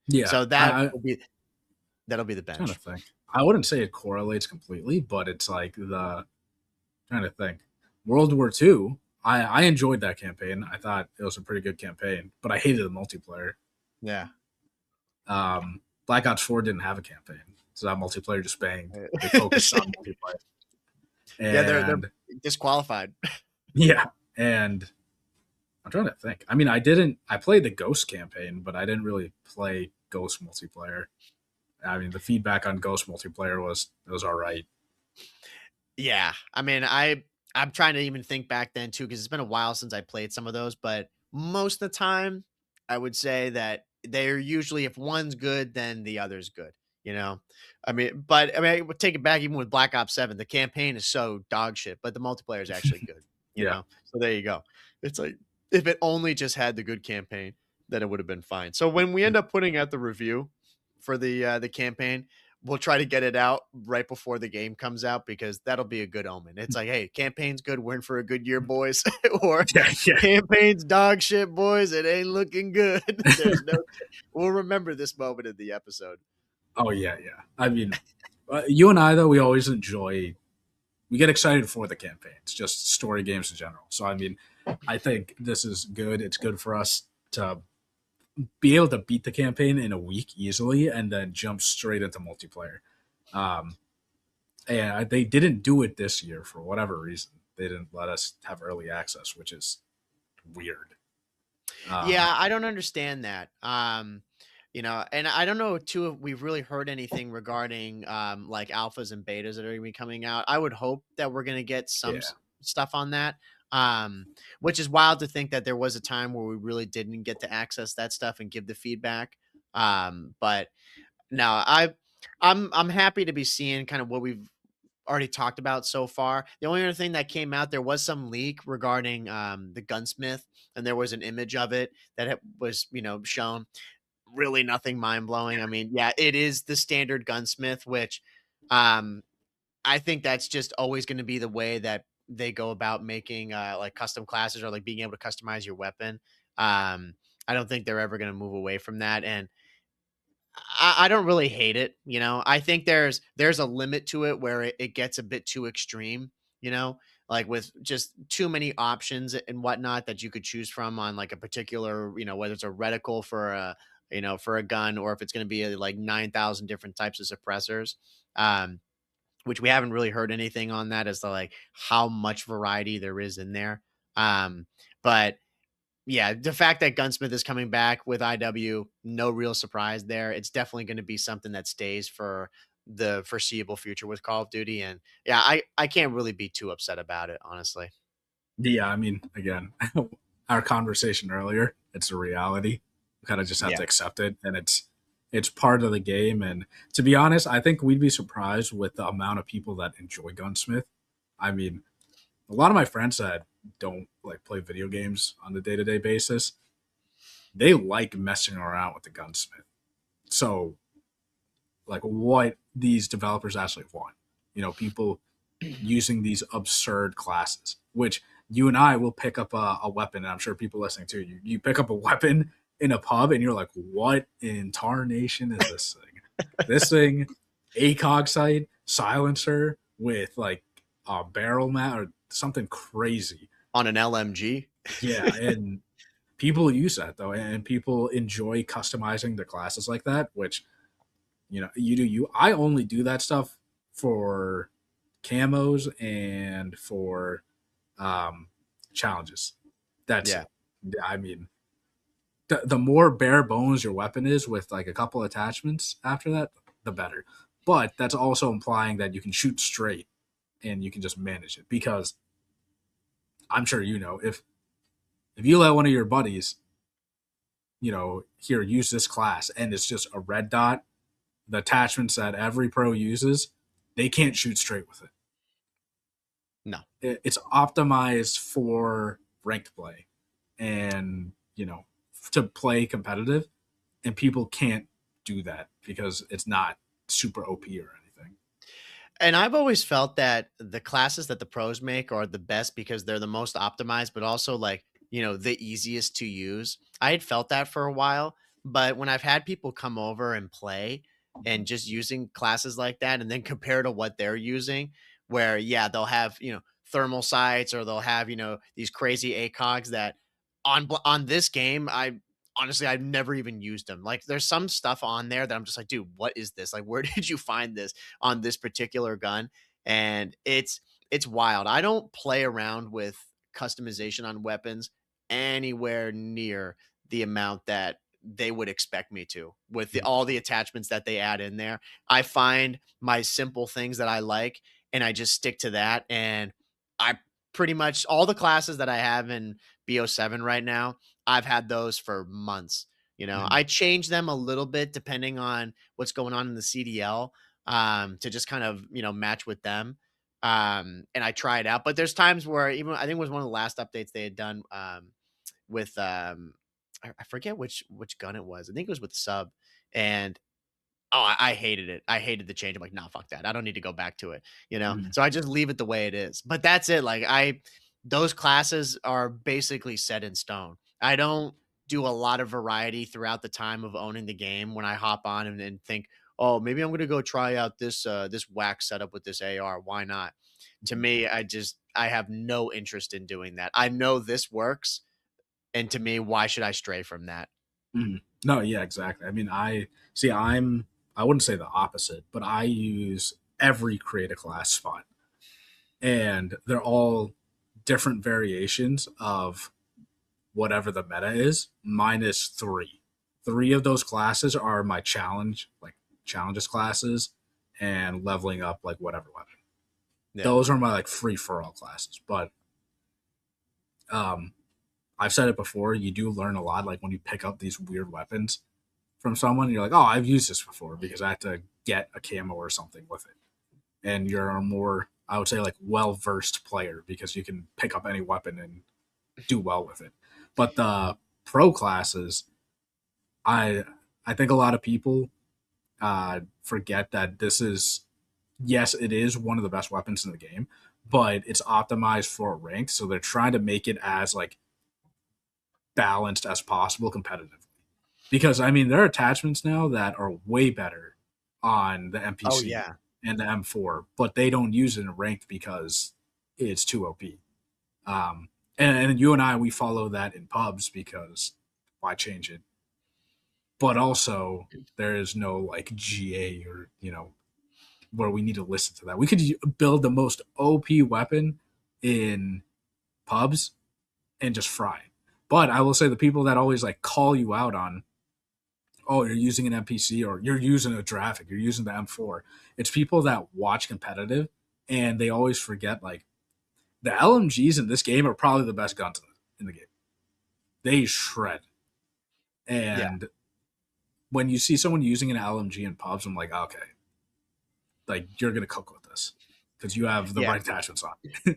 Yeah, So I that'll be the trying to bench. think. I wouldn't say it correlates completely, but it's like the trying to think. World War II. I enjoyed that campaign. I thought it was a pretty good campaign, but I hated the multiplayer. Yeah. Black Ops 4 didn't have a campaign, so that multiplayer just banged. They focused on multiplayer, Yeah, they're and disqualified. yeah, and I'm trying to think. I mean, I didn't. I played the Ghost campaign, but I didn't really play Ghost multiplayer. I mean, the feedback on Ghost multiplayer was it was all right. Yeah. I'm trying to even think back then too, because it's been a while since I played some of those, but most of the time I would say that they're usually if one's good, then the other's good, you know? I would take it back even with Black Ops 7. The campaign is so dog shit, but the multiplayer is actually good, you Yeah. know? So there you go. It's like if it only just had the good campaign, then it would have been fine. So when we end up putting out the review for the campaign, we'll try to get it out right before the game comes out because that'll be a good omen. It's like, hey, campaign's good, we're in for a good year, boys. Or Yeah, yeah. campaign's dog shit, boys. It ain't looking good. There's no. We'll remember this moment in the episode. Oh yeah, yeah. I mean, you and I though we always enjoy. We get excited for the campaigns, just story games in general. So I mean, I think this is good. It's good for us to be able to beat the campaign in a week easily and then jump straight into multiplayer. Um, and they didn't do it this year for whatever reason. They didn't let us have early access, which is weird. Um, Yeah, I don't understand that. And I don't know too if we've really heard anything regarding like alphas and betas that are going to be coming out. I would hope that we're going to get some yeah, stuff on that. Um, which is wild to think that there was a time where we really didn't get to access that stuff and give the feedback. But no, I'm happy to be seeing kind of what we've already talked about so far. The only other thing that came out, there was some leak regarding the gunsmith, and there was an image of it that was, shown. Really nothing mind blowing. I mean, yeah, it is the standard gunsmith, which um, I think that's just always going to be the way that they go about making like custom classes or like being able to customize your weapon. I don't think they're ever going to move away from that, and I don't really hate it. I think there's a limit to it where it gets a bit too extreme. Like with just too many options and whatnot that you could choose from on like a particular, whether it's a reticle for for a gun, or if it's going to be like 9,000 different types of suppressors. Um, which we haven't really heard anything on that as to like how much variety there is in there. But yeah, the fact that Gunsmith is coming back with IW, no real surprise there. It's definitely going to be something that stays for the foreseeable future with Call of Duty. And yeah, I can't really be too upset about it, honestly. Yeah, I mean, again, our conversation earlier, it's a reality. We kind of just have Yeah. to accept it, and it's part of the game. And to be honest, I think we'd be surprised with the amount of people that enjoy Gunsmith. I mean, a lot of my friends that don't like play video games on the day to day basis, they like messing around with the Gunsmith. So, like, what these developers actually want, people using these absurd classes, which you and I will pick up a weapon, and I'm sure people listening to you pick up a weapon in a pub, and you're like, what in tarnation is this thing? This thing, ACOG sight, silencer with like a barrel mat or something crazy. On an LMG. Yeah, and people use that though, and people enjoy customizing their classes like that, which you do you. I only do that stuff for camos and for um, challenges. That's Yeah. it. I mean, the more bare bones your weapon is with like a couple attachments after that, the better. But that's also implying that you can shoot straight and you can just manage it, because I'm sure if you let one of your buddies, here use this class and it's just a red dot, the attachments that every pro uses, they can't shoot straight with it. No. It's optimized for ranked play and to play competitive, and people can't do that because it's not super OP or anything. And I've always felt that the classes that the pros make are the best because they're the most optimized, but also like, the easiest to use. I had felt that for a while, but when I've had people come over and play and just using classes like that and then compare to what they're using, where yeah, they'll have, thermal sights, or they'll have, these crazy ACOGs that on this game, I've never even used them. Like there's some stuff on there that I'm just like, dude, what is this? Like, where did you find this on this particular gun? And it's wild. I don't play around with customization on weapons anywhere near the amount that they would expect me to with all the attachments that they add in there. I find my simple things that I like and I just stick to that. And I pretty much all the classes that I have in BO7 right now, I've had those for months. Mhm. I change them a little bit depending on what's going on in the CDL, to just kind of, match with them. And I try it out. But there's times where even I think it was one of the last updates they had done with I forget which gun it was. I think it was with sub. And oh, I hated it. I hated the change. I'm like, nah, fuck that. I don't need to go back to it. Mhm. So I just leave it the way it is. But that's it. Like those classes are basically set in stone. I don't do a lot of variety throughout the time of owning the game when I hop on and think, oh, maybe I'm gonna go try out this whack setup with this AR. Why not? To Mhm. me, I have no interest in doing that. I know this works, and to me, why should I stray from that? Mhm. No, yeah, exactly. I mean, I wouldn't say the opposite, but I use every create a class spot, and they're all different variations of whatever the meta is, minus three. Three of those classes are my challenges classes, and leveling up like whatever weapon. Yeah. Those are my like free for all classes. But um, I've said it before. You do learn a lot, like when you pick up these weird weapons from someone. You're like, oh, I've used this before because I had to get a camo or something with it. And you're a more, I would say, like well versed player because you can pick up any weapon and do well with it. But the pro classes, I I think a lot of people forget that this is, yes, it is one of the best weapons in the game, but it's optimized for ranked, so they're trying to make it as like balanced as possible competitively. Because I mean, there are attachments now that are way better on the Oh MPC yeah. and the M4, but they don't use it in ranked because it's too OP. And you and I, we follow that in pubs because why change it? But also, there is no like GA or where we need to listen to that. We could build the most OP weapon in pubs and just fry. But I will say the people that always like call you out on, oh, you're using an NPC or you're using a graphic, you're using the M4. It's people that watch competitive and they always forget like the LMGs in this game are probably the best guns in the game. They shred. Yeah. And when you see someone using an LMG in pubs, I'm like, okay, like you're gonna cook with this because you have the Yeah. right attachments on.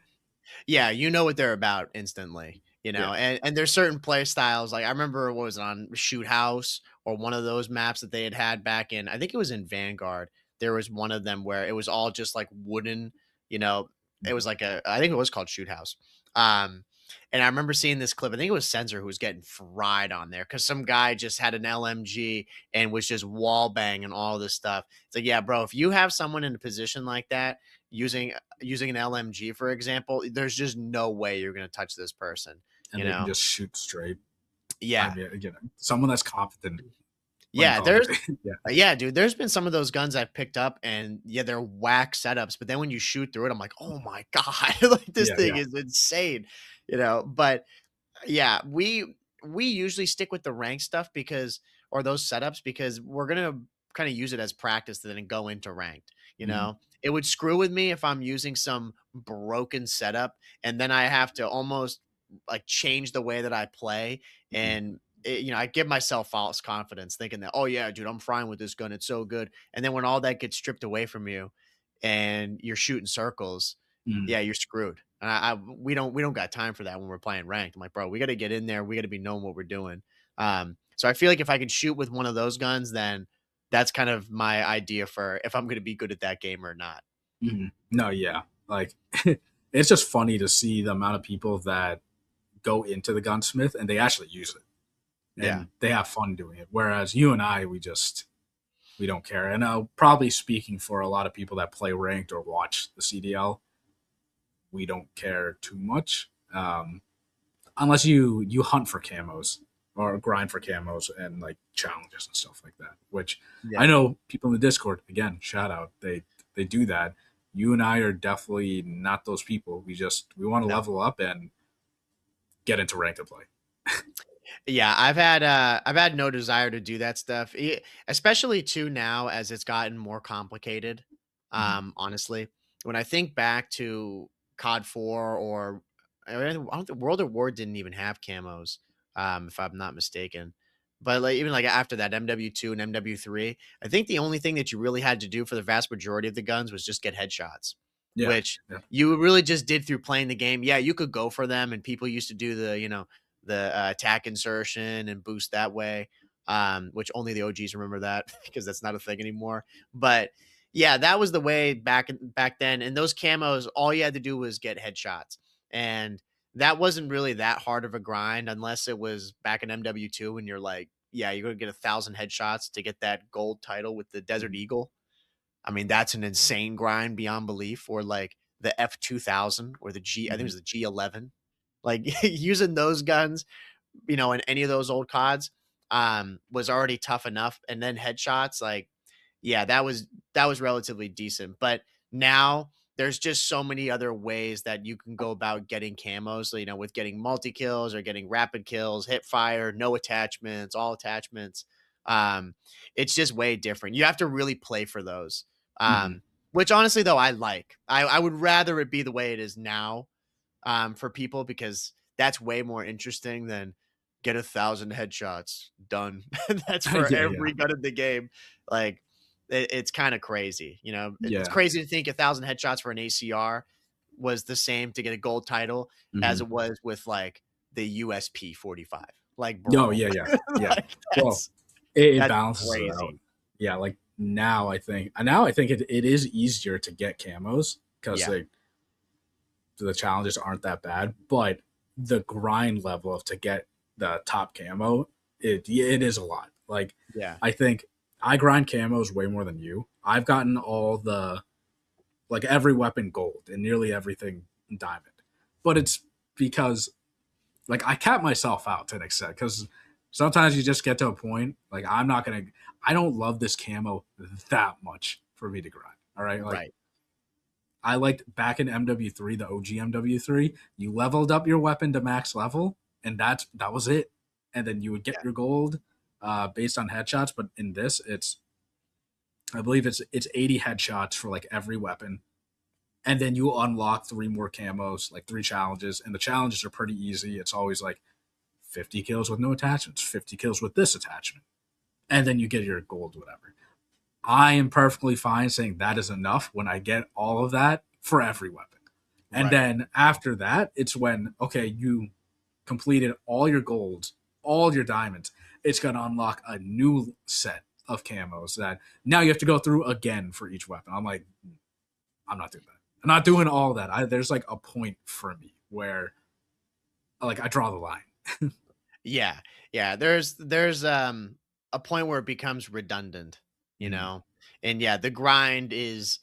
Yeah, you know what they're about instantly, Yeah. and there's certain play styles. Like I remember what was it, on Shoot House or one of those maps that they had back in, I think it was in Vanguard. There was one of them where it was all just like wooden, you know, it was like I think it was called Shoot House. Um, and I remember seeing this clip. I think it was Sensor who was getting fried on there because some guy just had an LMG and was just wall banging all this stuff. It's like, yeah, bro, if you have someone in a position like that using an LMG, for example, there's just no way you're going to touch this person, And they can just shoot straight. I Yeah. mean, someone that's confident playing Yeah. Call of There's, Duty. Yeah. yeah, dude, there's been some of those guns I've picked up and yeah, they're whack setups, but then when you shoot through it, I'm like, oh my God, like this Yeah. thing Yeah. is insane, but yeah, we usually stick with the rank stuff because or those setups because we're gonna kind of use it as practice to then go into ranked. Mm-hmm. It would screw with me if I'm using some broken setup and then I have to almost like change the way that I play and I give myself false confidence thinking that, oh yeah, dude, I'm fine with this gun. It's so good. And then when all that gets stripped away from you and you're shooting circles, Mm-hmm. yeah, you're screwed. And we don't got time for that when we're playing ranked. I'm like, bro, we got to get in there. We got to be knowing what we're doing. So I feel like if I could shoot with one of those guns, then that's kind of my idea for if I'm going to be good at that game or not. Mm-hmm. No, yeah, like it's just funny to see the amount of people that go into the gunsmith and they actually use it Yeah. and they have fun doing it. Whereas you and I, we don't care. And probably speaking for a lot of people that play ranked or watch the CDL, we don't care too much, unless you hunt for camos or grind for camos and like challenges and stuff like that. Which I Yeah. know people in the Discord, again, shout out, they do that. You and I are definitely not those people. We want to No. level up and get into ranked play. Yeah, I've had no desire to do that stuff, especially too now as it's gotten more complicated. Mhm. Honestly, when I think back to COD 4 or I don't think World at War didn't even have camos, if I'm not mistaken. But like even like after that MW2 and MW3, I think the only thing that you really had to do for the vast majority of the guns was just get headshots, Yeah, which yeah. you really just did through playing the game. Yeah, you could go for them, and people used to do the attack insertion and boost that way, which only the OGs remember that because that's not a thing anymore. But yeah, that was the way back then. And those camos, all you had to do was get headshots, and that wasn't really that hard of a grind unless it was back in MW2 and you're like, yeah, you're gonna get 1,000 headshots to get that gold title with the Desert Mhm. Eagle. I mean, that's an insane grind beyond belief. Or like the F2000 or the I think it Mhm. was the G11. Like using those guns in any of those old CODs, was already tough enough. And then headshots, like, yeah, that was relatively decent. But now there's just so many other ways that you can go about getting camos, so, with getting multi kills or getting rapid kills, hip fire, no attachments, all attachments. Um, it's just way different. You have to really play for those. Mhm. Which honestly though I like. I would rather it be the way it is now for people because that's way more interesting than get 1,000 headshots done. That's for Yeah, yeah, every gun in the game. Like it's kind of crazy. It's yeah. crazy to think 1,000 headshots for an ACR was the same to get a gold title as Mhm. it was with like the USP 45. Like, No, bro, yeah, yeah, yeah. like Well, that's it that's balances it out. crazy. Yeah, like now I think it is easier to get camos because Yeah. like the challenges aren't that bad, but the grind level of to get the top camo, it is a lot. Like Yeah. I think I grind camos way more than you. I've gotten all the like every weapon gold and nearly everything diamond, but it's because like I cap myself out to an extent because sometimes you just get to a point like I don't love this camo that much for me to grind. All right, like Right. I liked back in MW3, the OG MW3, you leveled up your weapon to max level, and that was it. And then you would get Yeah. your gold based on headshots. But in this, I believe it's 80 headshots for like every weapon, and then you unlock three more camos, like three challenges, and the challenges are pretty easy. It's always like 50 kills with no attachments, 50 kills with this attachment, and then you get your gold, whatever. I am perfectly fine saying that is enough when I get all of that for every weapon. And Right. then after that, it's when, okay, you completed all your golds, all your diamonds. It's going to unlock a new set of camos that now you have to go through again for each weapon. I'm like, I'm not doing that. I'm not doing all that. There's like a point for me where like I draw the line. Yeah. Yeah. There's a point where it becomes redundant, you Mm. know? And yeah, the grind is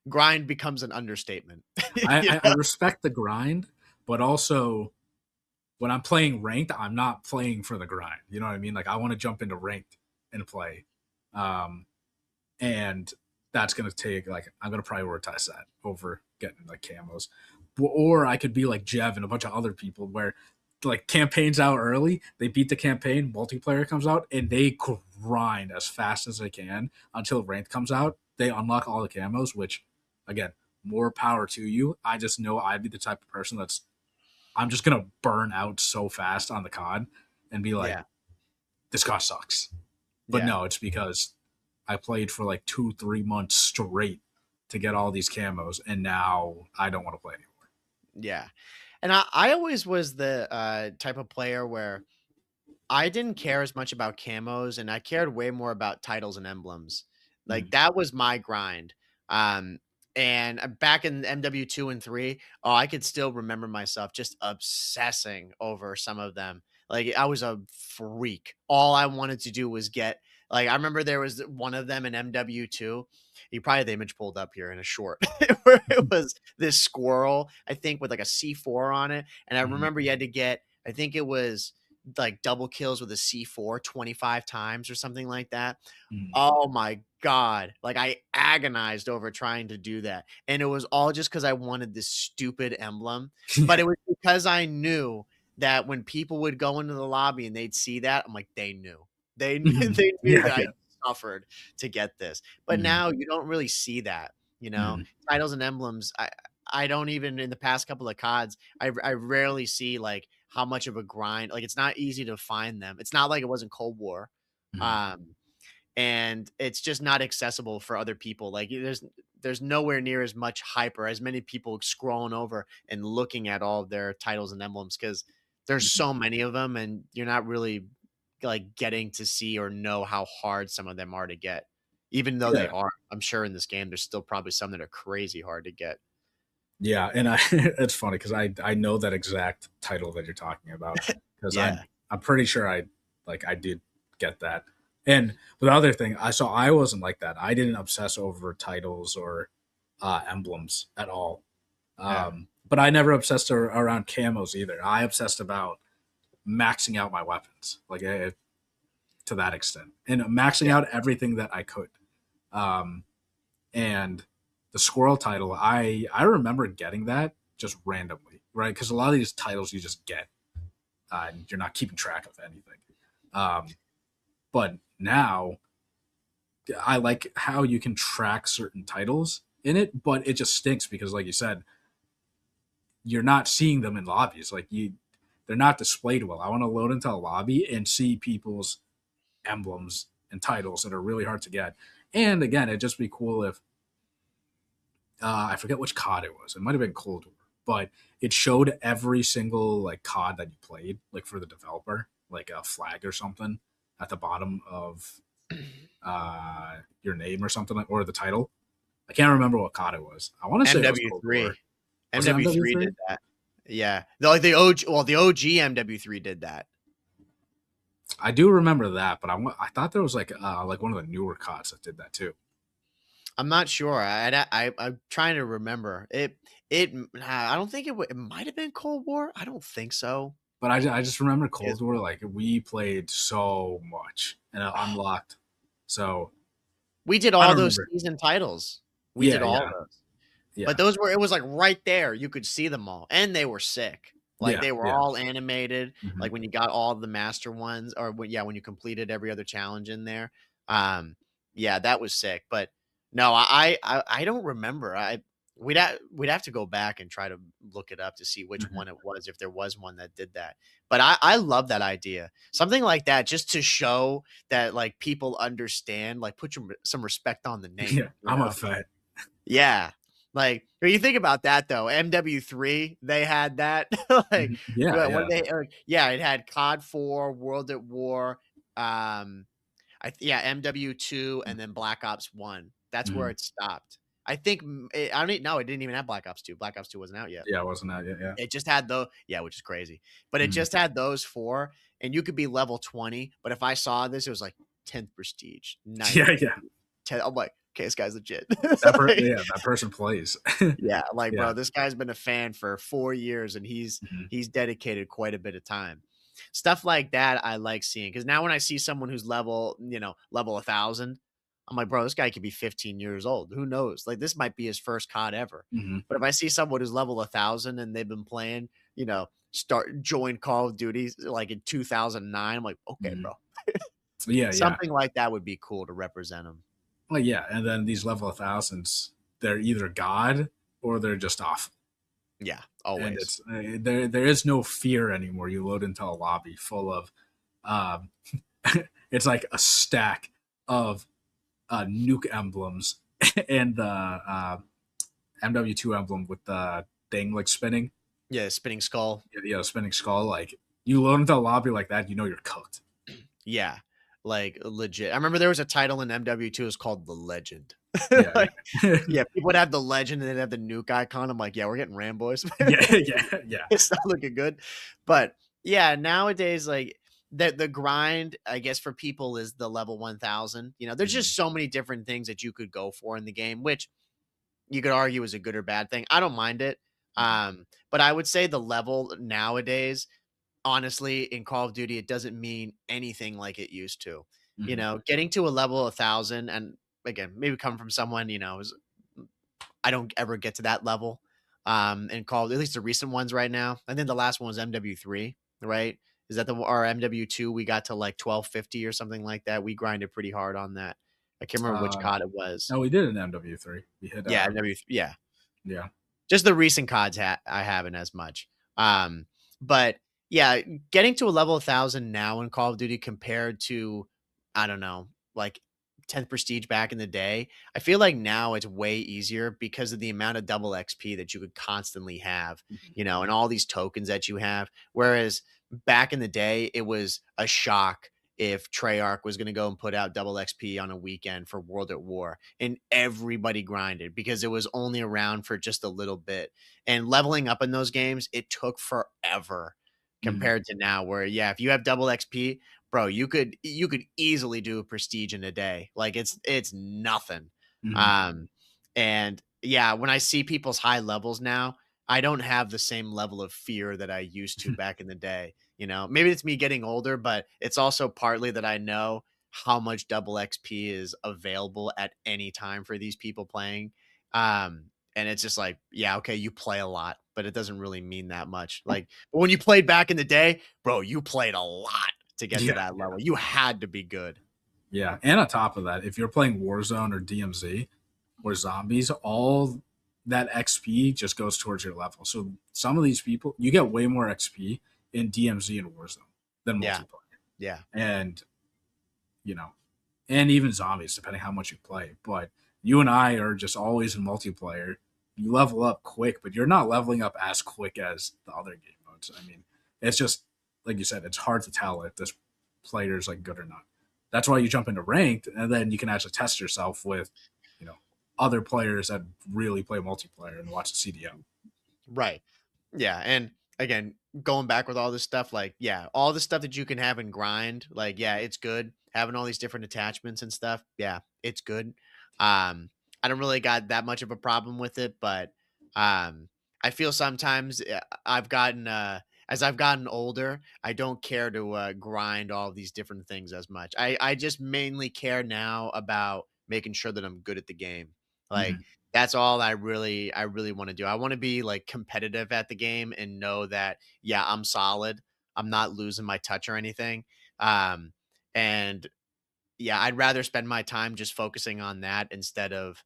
grind becomes an understatement. You I know? respect the grind, but also when I'm playing ranked, I'm not playing for the grind. You know what I mean? Like I want to jump into ranked and play. Um, and that's gonna take like I'm gonna prioritize that over getting like camos. Or I could be like Jev and a bunch of other people where like campaigns out early, they beat the campaign, multiplayer comes out, and they grind as fast as they can until ranked comes out. They unlock all the camos, which again, more power to you. I just know I'd be the type of person that's I'm just gonna burn out so fast on the COD and be like, Yeah. this COD sucks. But Yeah. no, it's because I played for like 2, 3 months straight to get all these camos, and now I don't want to play anymore. Yeah. And I always was the type of player where I didn't care as much about camos and I cared way more about titles and emblems. Like Mm, that was my grind. Um and back in MW2 and 3, oh, I could still remember myself just obsessing over some of them. Like I was a freak. All I wanted to do was get like I remember there was one of them in MW2. You probably have the image pulled up here in a short where it was this squirrel, I think, with like a C4 on it. And I mm, remember you had to get, I think it was like double kills with a C4 25 times or something like that. mm. Oh my god. Like I agonized over trying to do that. And it was all just cuz I wanted this stupid emblem, but Yeah. it was because I knew that when people would go into the lobby and they'd see that, I'm like they knew. They Mm. they knew Yeah, that I yeah. suffered to get this. But Mm, now you don't really see that, you know. mm, Titles and emblems I don't even in the past couple of CODs, I rarely see like how much of a grind. Like it's not easy to find them. It's not like it was in Cold War. mm. Um, and it's just not accessible for other people. Like there's nowhere near as much hype or as many people scrolling over and looking at all of their titles and emblems because there's so many of them, and you're not really like getting to see or know how hard some of them are to get. Even though they Yeah, are, I'm sure in this game there's still probably some that are crazy hard to get. yeah, and I it's funny because I know that exact title that you're talking about because Yeah, I'm pretty sure I did get that. And the other thing, I wasn't like that. I didn't obsess over titles or emblems at all. yeah, But I never obsessed around camos either. I obsessed about maxing out my weapons, like to that extent, and maxing yeah, out everything that I could. Um, and the squirrel title, I remember getting that just randomly, right? Because a lot of these titles you just get, and you're not keeping track of anything. Um, but now I like how you can track certain titles in it, but it just stinks because, like you said, you're not seeing them in lobbies. They're not displayed well. I want to load into a lobby and see people's emblems and titles that are really hard to get. And again, it'd just be cool if I forget which COD it was. It might have been Cold War, but it showed every single like COD that you played, like for the developer, like a flag or something at the bottom of your name or something like, or the title. I can't remember what COD it was. I want to say it was Cold War. MW3. Was it MW3 MW3? did that. Yeah. Like the OG, well, the OG MW3 did that. I do remember that, but I thought there was like one of the newer CODs that did that too. I'm not sure. I'm trying to remember it. I don't think it might have been Cold War. I don't think so. But I just remember Yes. Cold War, like we played so much and it Oh, unlocked. So we did I all don't those remember. season titles. We Yeah, did all yeah, those. But yeah, those were it was like right there. You could see them all, and they were sick. Like yeah, they were yeah. all animated. Hmm. Like when you got all the master ones, or when you completed every other challenge in there. Um, yeah, that was sick. But no, I don't remember. We'd have to go back and try to look it up to see which Hmm. one it was, if there was one that did that. But I love that idea. Something like that, just to show that like people understand, like put some respect on the Yeah, name, you I'm a know? vet. Yeah. Like, when you think about that though, MW3, they had that. Like, Mhm. Yeah, what yeah. did they yeah, it had COD 4, World at War, um, yeah, MW2, and then Black Ops 1. That's where Hmm. it stopped. I think I don't no, it didn't even have Black Ops 2. Black Ops 2 wasn't out yet. Yeah, wasn't that? Yeah, yeah. It just had yeah, which is crazy. But it Mhm. just had those 4, and you could be level 20, but if I saw this, it was like 10th prestige, 9th Yeah, yeah. prestige, 10 I'm like, "Okay, this guy's legit." Like, Yeah, that person plays. yeah, like, Yeah. bro, this guy's been a fan for 4 years, and Mhm. he's dedicated quite a bit of time. Stuff like that I like seeing, because now when I see someone who's level 1,000, I'm like, "Bro, this guy could be 15 years old. Who knows? Like, this might be his first COD ever." Mhm. But if I see someone who's level 1,000 and they've been playing, join Call of Duty, like, in 2009, I'm like, "Okay, Mhm. bro." Yeah, yeah. Something like that would be cool to represent him. Well, yeah, and then these level 1000s, they're either god or they're just off. Yeah, And always. it's there is no fear anymore. You load into a lobby full of um it's like a stack of nuke emblems and the MW2 emblem with the thing like spinning. Yeah, Spinning Skull. Yeah, spinning skull. Like you load into a lobby like that, you know you're cooked. Yeah, like, legit. I remember there was a title in MW2, it was called The Legend. Yeah, Like, yeah. yeah, people would have the legend and they'd have the nuke icon. I'm like, "Yeah, we're getting Ramboys." Yeah, yeah, yeah. It's not looking good. But, yeah, nowadays, like, the grind, I guess, for people is the level 1,000. There's Mhm. just so many different things that you could go for in the game, which you could argue is a good or bad thing. I don't mind it. Mhm. But I would say the level nowadays, honestly, in Call of Duty, it doesn't mean anything like it used to. Mhm. Getting to a level 1,000, and again, maybe coming from someone, I don't ever get to that level. And Call, at least the recent ones right now. I think the last one was MW3, right? Is that our MW2? We got to like 1250 or something like that. We grinded pretty hard on that. I can't remember which Uh, COD it was. no, we did an MW3. We hit Yeah, MW, yeah. yeah. Just the recent CODs I haven't as much. But yeah, getting to a level 1,000 now in Call of Duty compared to, I don't know, like 10th Prestige back in the day, I feel like now it's way easier because of the amount of double XP that you could constantly have, Mhm. and all these tokens that you have. Whereas back in the day, it was a shock if Treyarch was going to go and put out double XP on a weekend for World at War, and everybody grinded because it was only around for just a little bit. And leveling up in those games, it took forever Mhm. compared to now, where yeah, if you have double XP, bro, you could easily do a prestige in a day. Like it's nothing. Mhm. Um and yeah, when I see people's high levels now, I don't have the same level of fear that I used to back in the day. Maybe it's me getting older, but it's also partly that I know how much double XP is available at any time for these people playing. And it's just like, yeah, okay, you play a lot, but it doesn't really mean that much. Like, but when you played back in the day, bro, you played a lot to get to Yeah, that yeah. level. You had to be good. Yeah. And on top of that, if you're playing Warzone or DMZ or zombies, all that XP just goes towards your level. So some of these people, you get way more XP in DMZ and Warzone than Yeah, multiplayer. yeah, And, you know, and even zombies, depending how much you play. But you and I are just always in multiplayer. You level up quick, but you're not leveling up as quick as the other game modes. I mean, it's just like you said, it's hard to tell if this player is like good or not. That's why you jump into ranked, and then you can actually test yourself with, you know, other players that really play multiplayer and watch the CDO. Right. Yeah, and again, going back with all this stuff, like, yeah, all the stuff that you can have in grind, like, yeah, it's good. Having all these different attachments and stuff, yeah, it's good. I don't really got that much of a problem with it, but I feel sometimes I've gotten as I've gotten older, I don't care to grind all these different things as much. I just mainly care now about making sure that I'm good at the game. Like Mhm. that's all I really want to do. I want to be like competitive at the game and know that yeah, I'm solid. I'm not losing my touch or anything. And yeah, I'd rather spend my time just focusing on that instead of,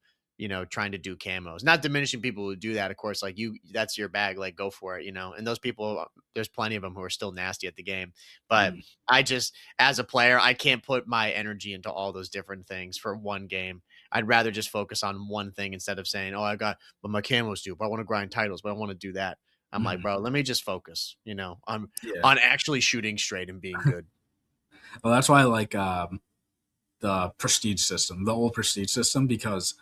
trying to do camos. Not diminishing people who do that, of course. Like that's your bag. Like go for it, And those people, there's plenty of them who are still nasty at the game. But Mhm. I just, as a player, I can't put my energy into all those different things for one game. I'd rather just focus on one thing instead of saying, "Oh, I got but my camos do, but I want to grind titles, but I want to do that." I'm like, Mhm. bro, let me just focus, on Yeah. on actually shooting straight and being good. Well, that's why I like the prestige system, the old prestige system, because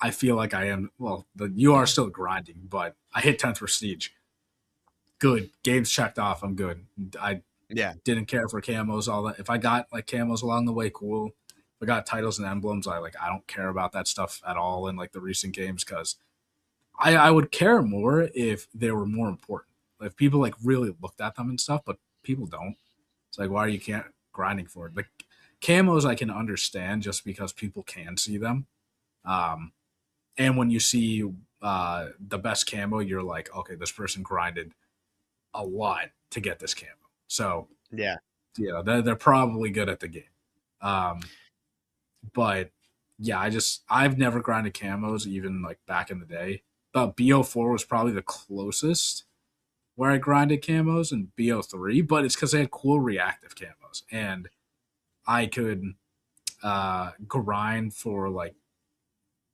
I feel like I am. Well, you are still grinding, but I hit 10th prestige. Good games checked off. I'm good. I Yeah. didn't care for camos, all that. If I got like camos along the way, cool. If I got titles and emblems, I don't care about that stuff at all in like the recent games, because I would care more if they were more important. If people like really looked at them and stuff, but people don't. It's like, why are you can't grinding for it? Like camos I can understand just because people can see them. Um, and when you see the best camo, you're like, okay, this person grinded a lot to get this camo. So Yeah. yeah, they're probably good at the game. Um, but yeah, I've never grinded camos even like back in the day. But BO4 was probably the closest where I grinded camos, and BO3, but it's because they had cool reactive camos, and I could grind for like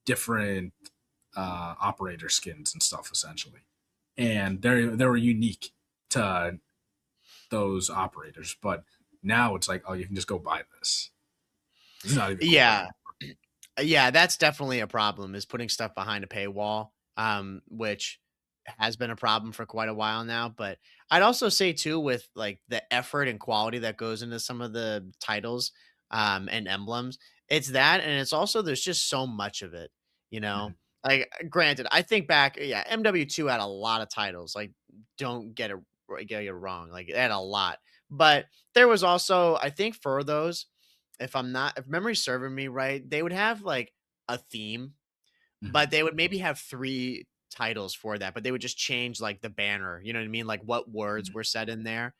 different operator skins and stuff essentially, and they were unique to those operators. But now it's like, oh, you can just go buy this. It's not even cool Yeah. anymore. Yeah, that's definitely a problem is putting stuff behind a paywall, which has been a problem for quite a while now. But I'd also say too, with like the effort and quality that goes into some of the titles, and emblems, it's that, and it's also there's just so much of it, you know. Mhm. Like, granted, I think back, yeah, MW2 had a lot of titles. Like, don't get it wrong, like it had a lot, but there was also, I think, for those, if memory's serving me right, they would have like a theme, but Mhm. they would maybe have 3 titles for that, but they would just change like the banner, you know what I mean? Like what words Mhm. were said in there.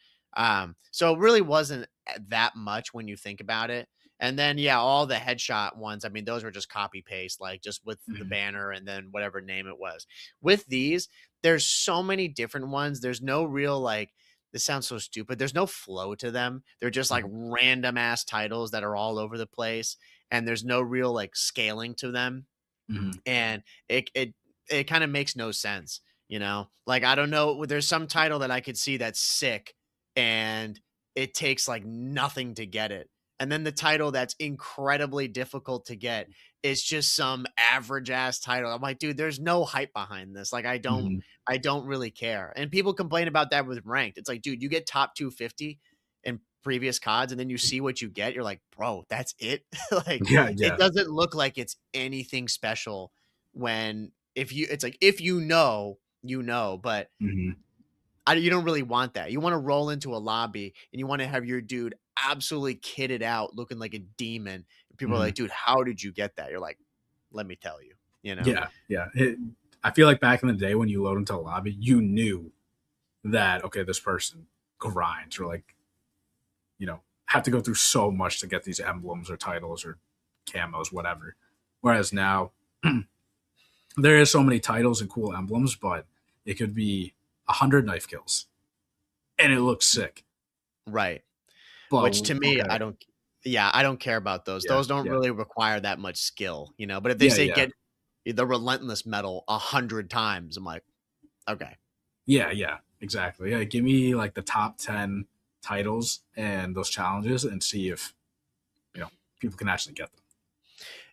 So it really wasn't that much when you think about it. And then yeah, all the headshot ones, I mean, those were just copy paste, like just with the Mhm. banner and then whatever name it was. With these, there's so many different ones. There's no real like, this sounds so stupid. There's no flow to them. They're just like Mhm. random ass titles that are all over the place. And there's no real like scaling to them, Mhm. and it kind of makes no sense, like I don't know, there's some title that I could see that's sick, and it takes like nothing to get it, and then the title that's incredibly difficult to get is just some average ass title. I'm like, dude, there's no hype behind this. Like, Mhm. I don't really care. And people complain about that with ranked. It's like, dude, you get top 250 in previous CODs, and then you see what you get, you're like, bro, that's it. Like, Yeah, it yeah. doesn't look like it's anything special. When if you it's like, if but Mhm. you don't really want that. You want to roll into a lobby and you want to have your dude absolutely kitted out looking like a demon. People are Mhm. like, dude, how did you get that? You're like, let me tell you, you know? Yeah, yeah. I feel like back in the day when you load into a lobby, you knew that okay, this person grinds or like have to go through so much to get these emblems or titles or camos, whatever. Whereas now there is so many titles and cool emblems, but it could be 100 knife kills and it looks sick. Right. But Which to me, okay, I don't care about those. yeah, Those don't yeah, really require that much skill, But if they yeah, say yeah, get the relentless medal 100 times, I'm like, okay. yeah, yeah, exactly. Yeah, give me like the top 10 titles and those challenges and see if you know people can actually get them.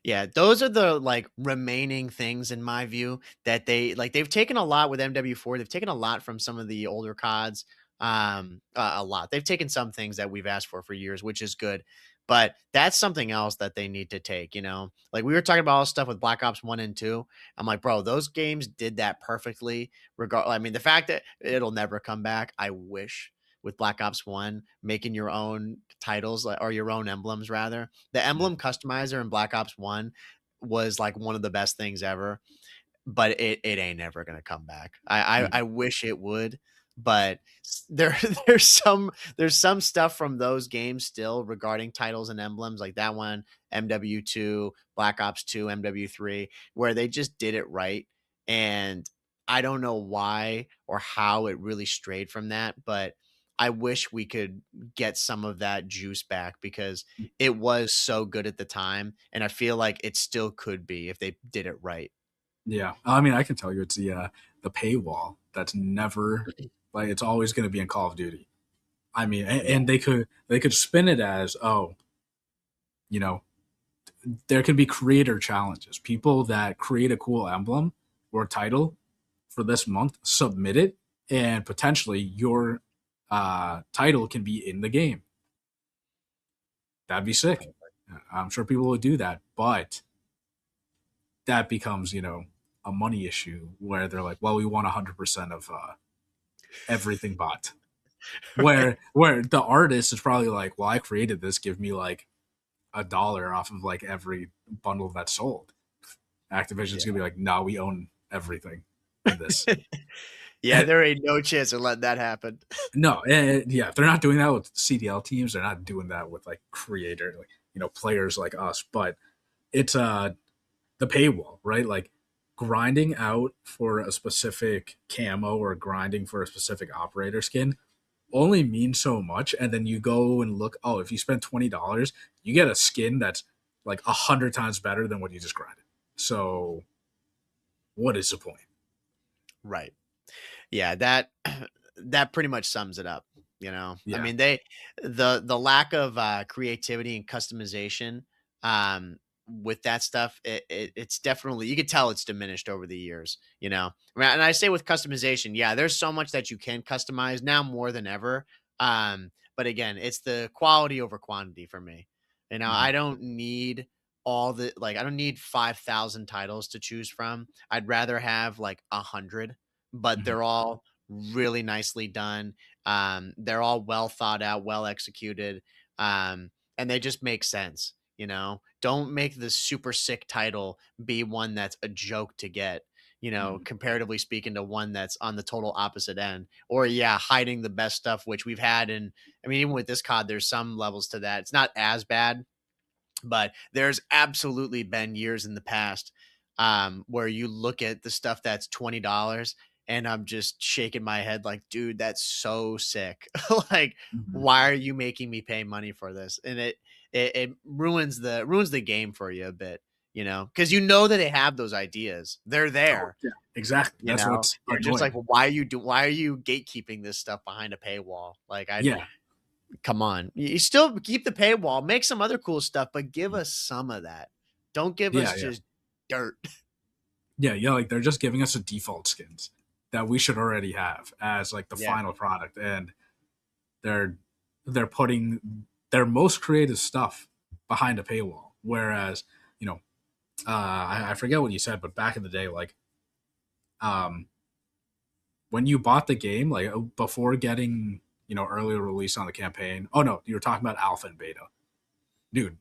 Yeah, those are the like remaining things in my view that they've taken a lot with MW4. They've taken a lot from some of the older CODs. A lot. They've taken some things that we've asked for years, which is good. But that's something else that they need to take, you know. Like we were talking about all this stuff with Black Ops 1 and 2. I'm like, bro, those games did that perfectly. I mean, the fact that it'll never come back, I wish with Black Ops 1, making your own titles or your own emblems rather. The Yeah. emblem customizer in Black Ops 1 was like one of the best things ever, but it ain't ever gonna come back. I wish it would, but there there's some stuff from those games still regarding titles and emblems like that one, MW2, Black Ops 2, MW3, where they just did it right. And I don't know why or how it really strayed from that, but I wish we could get some of that juice back because it was so good at the time. And I feel like it still could be if they did it right. Yeah, I mean, I can tell you it's the paywall that's never like it's always going to be in Call of Duty. I mean, Yeah. and they could spin it as, oh, you know, there can be creator challenges. People that create a cool emblem or title for this month, submit it, and potentially your title can be in the game. That'd be sick. I'm sure people would do that, but that becomes, a money issue where they're like, well, we want 100% of everything bought. Right. Where the artist is probably like, well, I created this, give me like $1 off of like every bundle that's sold. Activision's gonna be like, no, we own everything in this. Yeah, there ain't no chance of letting that happen. No, yeah, if they're not doing that with CDL teams, they're not doing that with like creator, like players like us. But it's the paywall, right? Like grinding out for a specific camo or grinding for a specific operator skin only means so much. And then you go and look, oh, if you spend $20, you get a skin that's like 100 times better than what you just grinded. So what is the point? Right. Yeah, that that pretty much sums it up, you know. I Yeah. mean, the lack of creativity and customization um with that stuff, it's definitely you could tell it's diminished over the years, you know. And I say with customization, yeah, there's so much that you can customize now more than ever. But again, it's the quality over quantity for me. You know, Mhm. I don't need I don't need 5,000 titles to choose from. I'd rather have like 100, but Mhm. they're all really nicely done. They're all well thought out, well executed, and they just make sense. You know, don't make the super sick title be one that's a joke to get. You know, Mhm. comparatively speaking to one that's on the total opposite end, or yeah, hiding the best stuff, which we've had. And I mean, even with this COD, there's some levels to that. It's not as bad, but there's absolutely been years in the past where you look at the stuff that's $20 and I'm just shaking my head like, dude, that's so sick. Like, Mhm. why are you making me pay money for this? And it ruins the game for you a bit, you know, because you know that they have those ideas. They're Oh there, yeah, exactly. you That's know. what's You're just like, annoying. well, why are you gatekeeping this stuff behind a paywall? Like I Yeah, Come on. You still keep the paywall, make some other cool stuff, but give us some of that. Don't give us yeah, yeah, just dirt. yeah, yeah. Like they're just giving us the default skins that we should already have as like the Yeah. final product, and they're they're putting their most creative stuff behind a paywall. Whereas, you know, I forget what you said, but back in the day, like um, when you bought the game, like before getting earlier release on the campaign. Oh no, you were talking about alpha and beta, dude.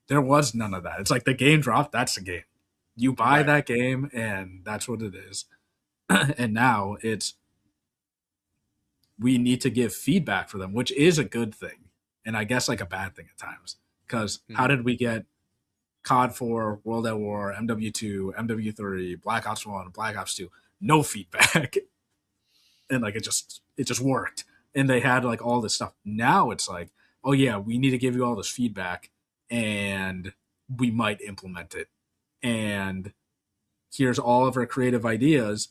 There was none of that. It's like the game dropped. That's the game. You buy Right. that game, and that's what it is. And now it's we need to give feedback for them, which is a good thing, and I guess like a bad thing at times. Because how Mhm. did we get COD 4, World at War, MW2, MW3, Black Ops 1, Black Ops 2? No feedback, and like it just worked, and they had like all this stuff. Now it's like, oh yeah, we need to give you all this feedback, and we might implement it, and here's all of our creative ideas.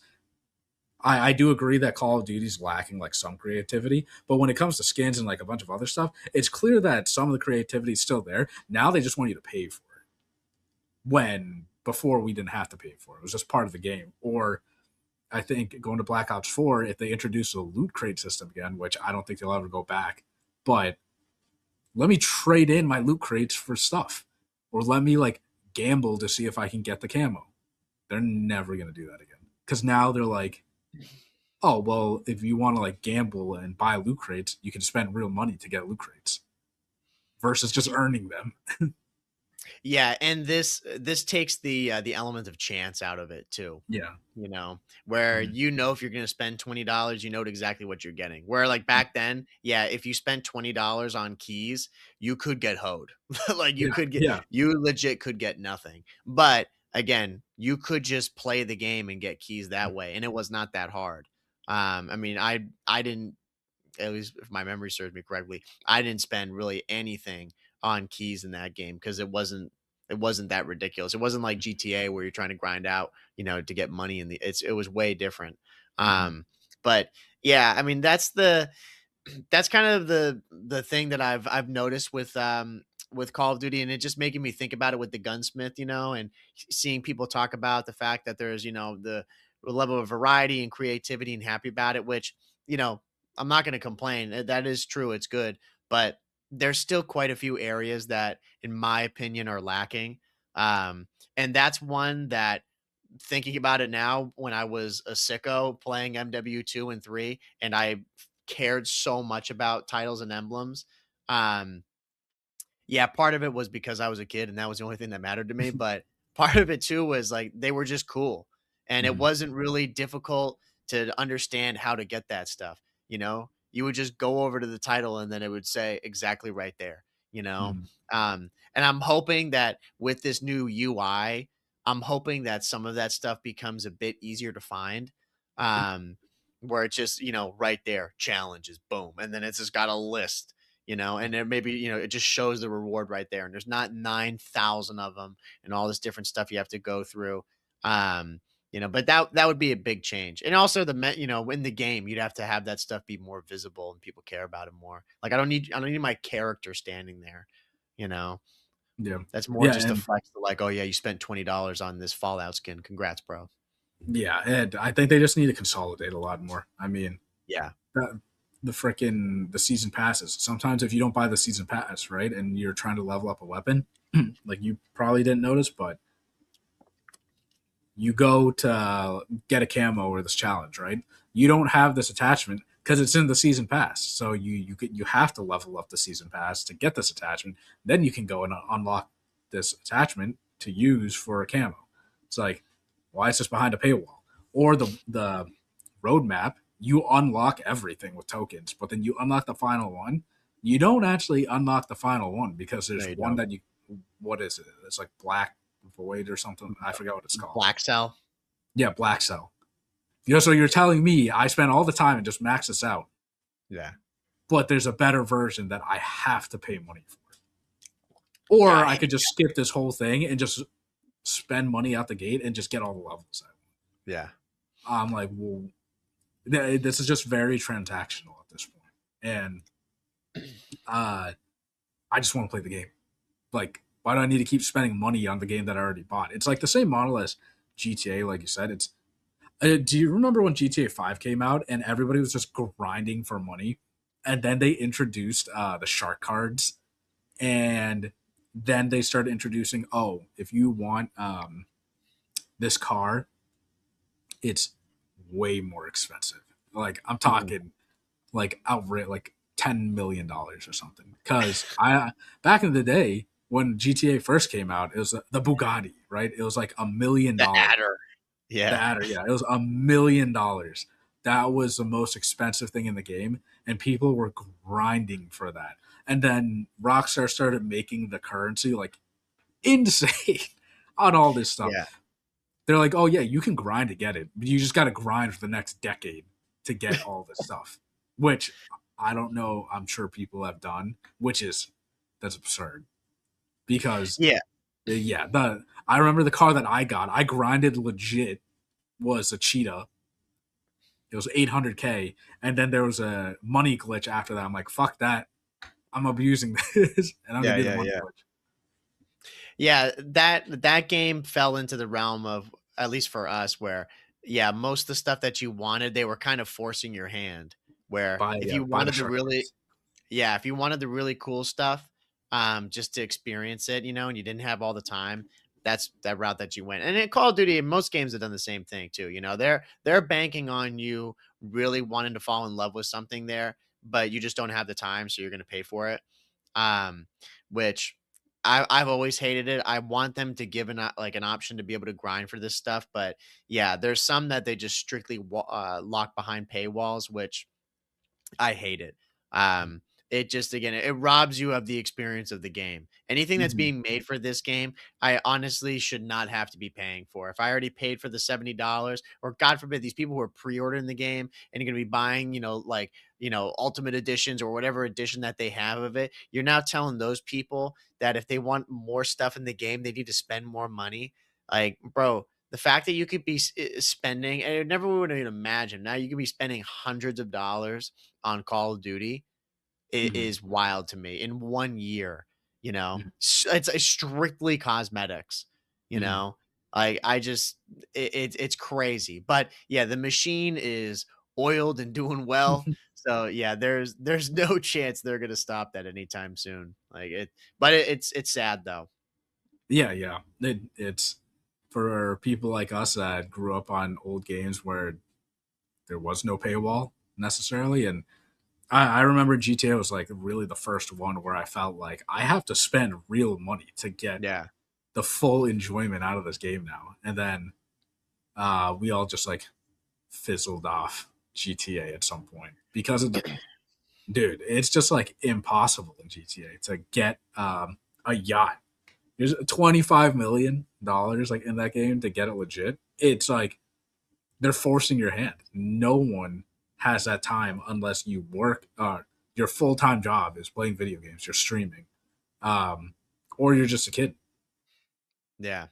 I do agree that Call of Duty's lacking like some creativity, but when it comes to skins and like a bunch of other stuff, it's clear that some of the creativity is still there. Now they just want you to pay for it. when before we didn't have to pay for it. It was just part of the game. Or I think going to Black Ops 4, if they introduce a loot crate system again, which I don't think they'll ever go back, but let me trade in my loot crates for stuff. Or let me like gamble to see if I can get the camo. They're never gonna do that again. Because now they're like, oh well, if you want to like gamble and buy loot crates, you can spend real money to get loot crates versus just earning them. Yeah, and this takes the element of chance out of it too. Yeah. You know, where Mhm. you know if you're going to spend $20, you know exactly what you're getting. Where like back then, yeah, if you spent $20 on keys, you could get hoed. Like Yeah. Yeah. you legit could get nothing. But again, you could just play the game and get keys that way, and it was not that hard. I mean, I didn't, at least if my memory serves me correctly, I didn't spend really anything on keys in that game because it wasn't that ridiculous. It wasn't like GTA where you're trying to grind out, to get money in the it was way different. Mhm. But yeah, I mean that's kind of the thing that I've noticed with Call of Duty, and it just making me think about it with the gunsmith, and seeing people talk about the fact that there's, the level of variety and creativity and happy about it, which, you know, I'm not going to complain. That is true. It's good, but there's still quite a few areas that, in my opinion, are lacking. Um, and that's one that, thinking about it now, when I was a sicko playing MW2 and 3, and I cared so much about titles and emblems. Um, yeah, part of it was because I was a kid and that was the only thing that mattered to me. But part of it too was like they were just cool. And it Mhm. wasn't really difficult to understand how to get that stuff. You would just go over to the title and then it would say exactly right there, you know? Mhm. And I'm hoping that with this new UI, I'm hoping that some of that stuff becomes a bit easier to find. Um, where it's just, right there, challenges, boom. And then it's just got a list, and then maybe, it just shows the reward right there. And there's not 9,000 of them and all this different stuff you have to go through. Um, but that would be a big change. And also in the game, you'd have to have that stuff be more visible and people care about it more. Like I don't need my character standing there, you know. Yeah. That's more Yeah. just a And flex to like, oh yeah, you spent $20 on this Fallout skin. Congrats, bro. yeah, and I think they just need to consolidate a lot more. I mean, Yeah. the, the freaking the season passes. Sometimes if you don't buy the season pass, right, and you're trying to level up a weapon, like you probably didn't notice, but you go to get a camo or this challenge, right? You don't have this attachment because it's in the season pass. So you have to level up the season pass to get this attachment. Then you can go and unlock this attachment to use for a camo. It's like, why is this behind a paywall? Or the roadmap, you unlock everything with tokens, but then you unlock the final one. You don't actually unlock the final one because No, there's you one don't. that you, what is it? It's like Black Void or something. I forget what it's called. Black Cell. Yeah, Black Cell. So you're telling me I spent all the time and just max this out, Yeah. but there's a better version that I have to pay money for. Yeah. Or I could just skip this whole thing and just spend money out the gate and just get all the levels out. Yeah. I'm like, well, this is just very transactional at this point. And uh, I just want to play the game. Like, why do I need to keep spending money on the game that I already bought? It's like the same model as GTA, like you said. It's do you remember when GTA 5 came out and everybody was just grinding for money? And then they introduced the shark cards. And then they started introducing, oh, if you want this car, it's way more expensive. Like, I'm Mhm. talking like outright, like $10 million or something. Because back in the day, when GTA first came out, it was the Bugatti, right? It was like $1 million. The adder. The Yeah. adder, yeah, it was $1 million. That was the most expensive thing in the game, and people were grinding for that. And then Rockstar started making the currency like insane on all this stuff. Yeah. They're like, "Oh yeah, you can grind to get it, but you just got to grind for the next decade to get all this stuff." Which I don't know. I'm sure people have done, which is that's absurd because Yeah. yeah, the I remember the car that I got. I grinded legit was a cheetah. It was 800K, and then there was a money glitch after that. I'm like, fuck that. I'm abusing this, and I'm gonna Yeah. do the Yeah. money Yeah. glitch. Yeah, that game fell into the realm of, at least for us, where yeah, most of the stuff that you wanted, they were kind of forcing your hand. Where if you Buy the wanted the really shotguns. yeah, if you wanted the really cool stuff, just to experience it, and you didn't have all the time, that's that route that you went. And in Call of Duty, most games have done the same thing too. They're banking on you really wanting to fall in love with something there, but you just don't have the time, so you're going to pay for it. Um, which I've always hated it. I want them to give like an option to be able to grind for this stuff, but yeah, there's some that they just strictly lock behind paywalls, which I hate it. It just, again, it robs you of the experience of the game. Anything that's Mhm. being made for this game, I honestly should not have to be paying for. If I already paid for the $70, or God forbid, these people who are pre-ordering the game and you're going to be buying, like, ultimate editions or whatever edition that they have of it, you're now telling those people that if they want more stuff in the game, they need to spend more money. Like, bro, the fact that you could be spending, and I never would even imagine, now you could be spending hundreds of dollars on Call of Duty Mhm. is wild to me in 1 year. Mhm. It's strictly cosmetics. You Mhm. know, I just it's crazy. But yeah, the machine is oiled and doing well. So yeah, there's no chance they're gonna stop that anytime soon. But it's sad though. Yeah, yeah. It's for people like us that grew up on old games where there was no paywall necessarily. And I remember GTA was like really the first one where I felt like I have to spend real money to get Yeah. the full enjoyment out of this game now. And then we all just like fizzled off GTA at some point because of dude, it's just like impossible in GTA to get a yacht. There's $25 million like in that game to get it legit. It's like they're forcing your hand. No one has that time unless you work. Your full time job is playing video games. You're streaming, um, or you're just a kid. Yeah.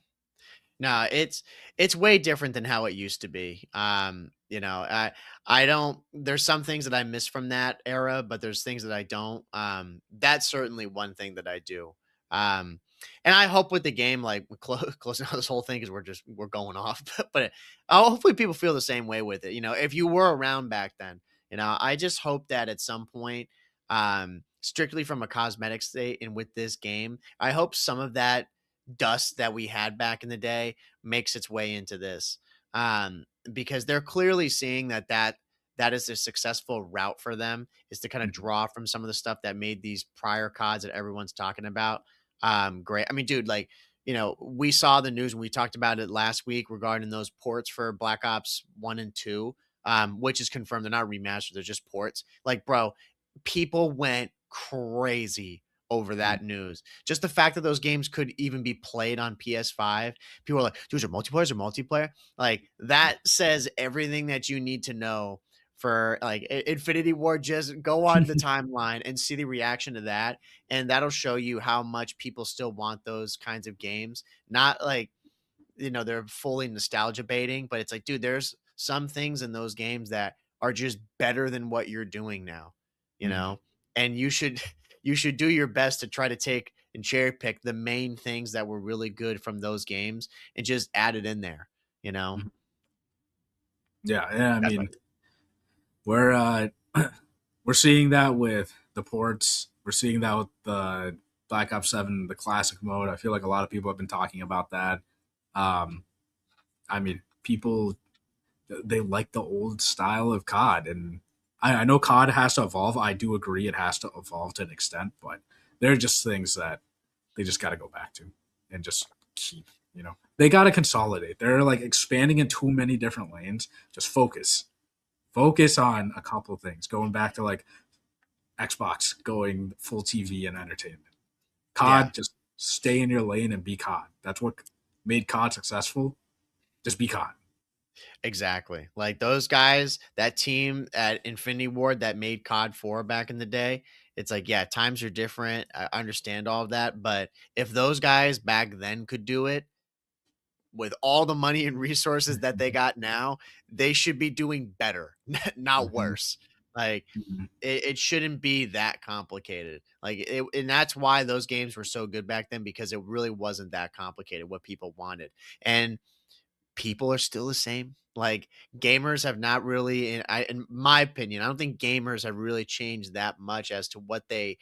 No, it's way different than how it used to be. I don't there's some things that I miss from that era, but there's things that I don't. That's certainly one thing that I do. Um, and I hope with the game, like closing out this whole thing, because we're going off, but hopefully people feel the same way with it. If you were around back then, I just hope that at some point, strictly from a cosmetic state, and with this game, I hope some of that dust that we had back in the day makes its way into this. Because they're clearly seeing that is a successful route for them, is to kind of Mhm. draw from some of the stuff that made these prior CODs that everyone's talking about great. I mean, dude, like, we saw the news when we talked about it last week regarding those ports for Black Ops 1 and 2, which is confirmed. They're not remastered, they're just ports. Like, bro, people went crazy over Mhm. that news. Just the fact that those games could even be played on PS5. People are like, dude, are multiplayer? Are multiplayer? Like, that says everything that you need to know for like Infinity War. Just go on the timeline and see the reaction to that. And that'll show you how much people still want those kinds of games. Not like, they're fully nostalgia baiting, but it's like, dude, there's some things in those games that are just better than what you're doing now, you Mhm. know? And you should you should do your best to try to take and cherry pick the main things that were really good from those games and just add it in there, you know? Mhm. Yeah, yeah. I That's what mean, we're we're seeing that with the ports. We're seeing that with the Black Ops 7, the classic mode. I feel like a lot of people have been talking about that. Um, I mean, people they like the old style of COD, and I know COD has to evolve. I do agree it has to evolve to an extent, but there are just things that they just got to go back to and just keep. They got to consolidate. They're like expanding in too many different lanes. Just focus on a couple of things. Going back to like Xbox, going full TV and entertainment. Yeah. COD, just stay in your lane and be COD. That's what made COD successful. Just be COD. Exactly. Like those guys, that team at Infinity Ward that made COD 4 back in the day, it's like, yeah, times are different. I understand all of that. But if those guys back then could do it with all the money and resources that they got now, they should be doing better, not Mhm. worse. Like Mhm. it shouldn't be that complicated. Like and that's why those games were so good back then because it really wasn't that complicated what people wanted. And people are still the same. Like gamers have not really, in my opinion, I don't think gamers have really changed that much as to what they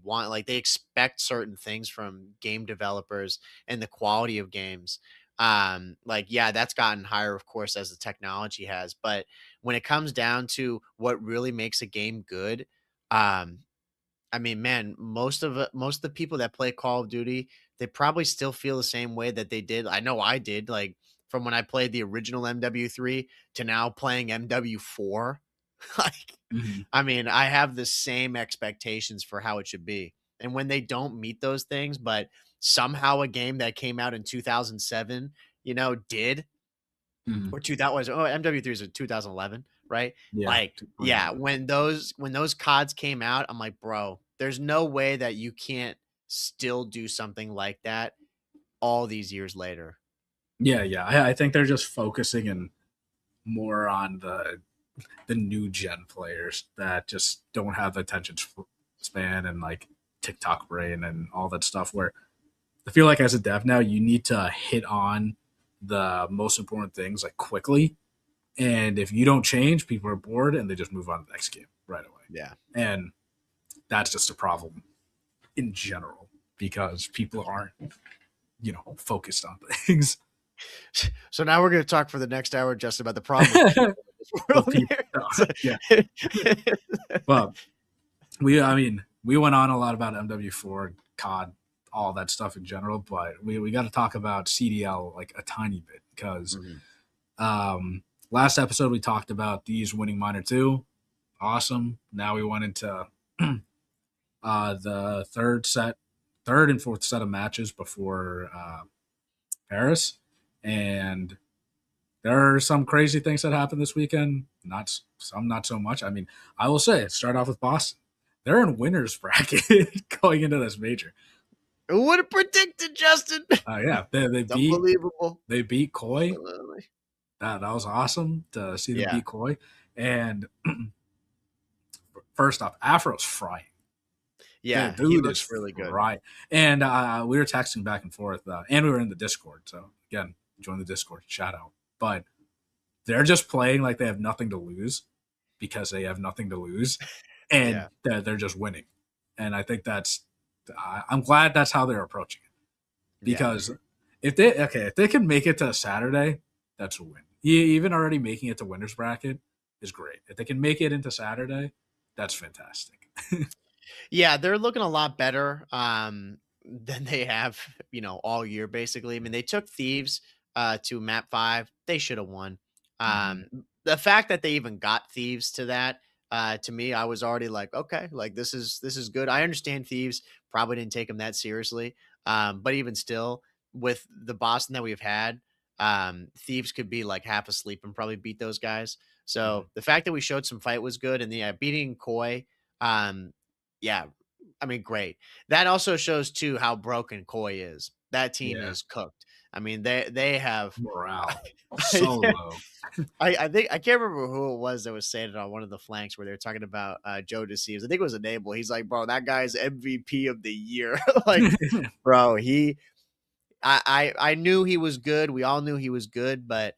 want. Like they expect certain things from game developers and the quality of games. Like yeah, that's gotten higher, of course, as the technology has. But when it comes down to what really makes a game good, um, I mean, man, most of the people that play Call of Duty, they probably still feel the same way that they did. I know I did, like from when I played the original MW3 to now playing MW4. Like, Mhm. I mean, I have the same expectations for how it should be. And when they don't meet those things, but somehow a game that came out in 2007, did, Mhm. or 2000 was, oh, MW3 is in 2011, right? Yeah, Like, yeah, 2011. when those CODs came out, I'm like, bro, there's no way that you can't still do something like that all these years later. Yeah, yeah. I think they're just focusing in more on the new gen players that just don't have the attention span and like TikTok brain and all that stuff. Where I feel like as a dev now, you need to hit on the most important things like quickly. And if you don't change, people are bored and they just move on to the next game right away. Yeah. And that's just a problem in general because people aren't, focused on things. So now we're going to talk for the next hour just about the problem with people in this With world people, yeah. here. Well, I mean, we went on a lot about MW4, COD, all that stuff in general, but we got to talk about CDL like a tiny bit because Mhm. um, last episode we talked about these winning minor two, awesome. Now we went into the third and fourth set of matches before Paris, and there are some crazy things that happened this weekend. Not some, not so much. I mean, I will say, start off with Boston. They're in winners bracket going into this major. Who would have predicted, Justin? Yeah, they It's beat unbelievable. they beat Koi. Absolutely. That was awesome to see them Yeah. beat Koi. And first off, Afro's frying. The Yeah. He dude is looks really good. frying. And we were texting back and forth, and we were in the Discord. So again, join the Discord. Shout out. But they're just playing like they have nothing to lose because they have nothing to lose, and Yeah. they're just winning. And I think I'm glad that's how they're approaching it Yeah. because if they can make it to Saturday, that's a win. Even already making it to winners bracket is great. If they can make it into Saturday, that's fantastic. Yeah, they're looking a lot better than they have, all year basically. I mean, they took Thieves to map 5. They should have won. Mhm. The fact that they even got Thieves to that, to me, I was already like, okay, like this is good. I understand Thieves probably didn't take them that seriously. But even still, with the Boston that we've had, Thieves could be like half asleep and probably beat those guys. Mhm. So the fact that we showed some fight was good, and beating Koi, yeah, I mean, great. That also shows too how broken Koi is. That team Yeah, is cooked. I mean, they have. morale I, so low. I think I can't remember who it was that was saying it on one of the flanks where they were talking about Joe Deceives. I think it was Enable. He's like, bro, that guy's MVP of the year. Like, bro, I knew he was good. We all knew he was good, but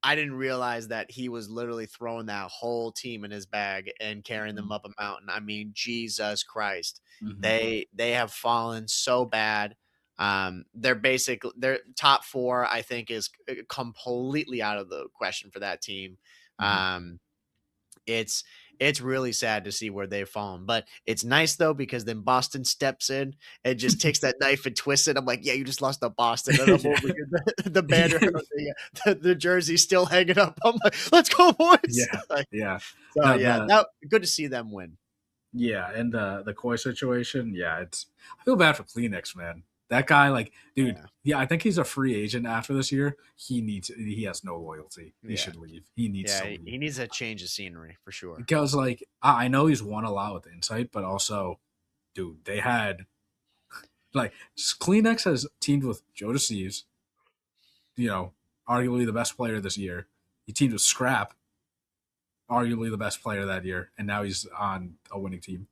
I didn't realize that he was literally throwing that whole team in his bag and carrying them Mhm. up a mountain. I mean, Jesus Christ. Mhm. They have fallen so bad. Their top 4, I think, is completely out of the question for that team. Mhm. Um, it's it's really sad to see where they've fallen, but it's nice though because then Boston steps in and just takes that knife and twists it. I'm like, yeah, you just lost to Boston, and I'm over Yeah. here, the banner, or the jersey still hanging up. I'm like, let's go, boys! Yeah, Like, yeah. so No, yeah, the that good to see them win. Yeah, and the Koi situation, yeah, I feel bad for Kleenex, man. That guy, like, dude, Yeah, yeah, I think he's a free agent after this year. He has no loyalty. He yeah, should leave. He needs yeah. to He leave needs a change of scenery for sure. because, like, I know he's won a lot with Insight, but also, dude, they had like Kleenex has teamed with Joe Deceives, you know, arguably the best player this year. He teamed with Scrap, arguably the best player that year, and now he's on a winning team.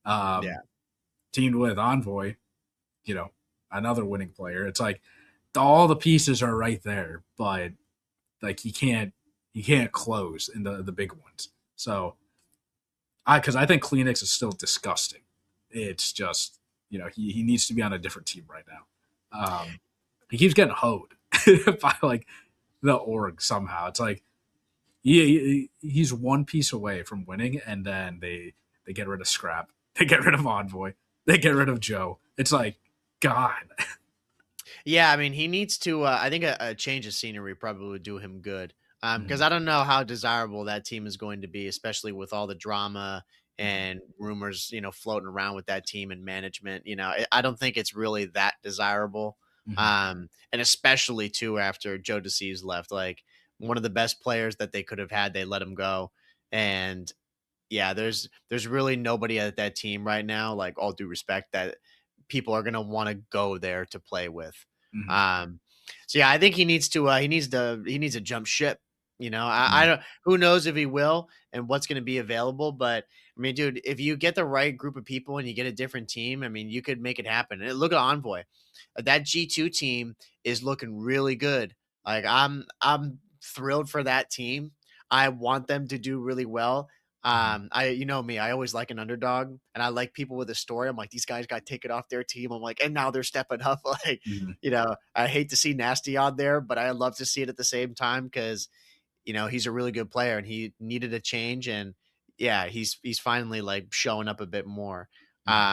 Um, Yeah. Teamed with Envoy, you know, another winning player. It's like all the pieces are right there, but like he can't close in the big ones. So because I think Kleenex is still disgusting. It's just he needs to be on a different team right now. He keeps getting hoed by like the org somehow. It's like he's one piece away from winning, and then they get rid of Scrap, they get rid of Envoy, they get rid of Joe. It's like God. Yeah, I mean, he needs to. I think a change of scenery probably would do him good. Because Mhm, I don't know how desirable that team is going to be, especially with all the drama mhm, and rumors, floating around with that team and management. I don't think it's really that desirable. mhm, And especially too after Joe DeCease left, like one of the best players that they could have had, they let him go. And yeah, there's really nobody at that team right now, like all due respect, that people are gonna want to go there to play with. mhm, Um, so yeah, I think he needs to jump ship. I mhm, don't. Who knows if he will and what's going to be available, but I mean, dude, if you get the right group of people and you get a different team, I mean, you could make it happen. And look at Envoy, that G2 team is looking really good. Like I'm thrilled for that team. I want them to do really well. mhm, You know me, I always like an underdog and I like people with a story. I'm like, these guys got taken off their team. I'm like, and now they're stepping up. Like, mhm, I hate to see Nasty on there, but I love to see it at the same time because, he's a really good player and he needed a change. And yeah, he's finally like showing up a bit more. mhm,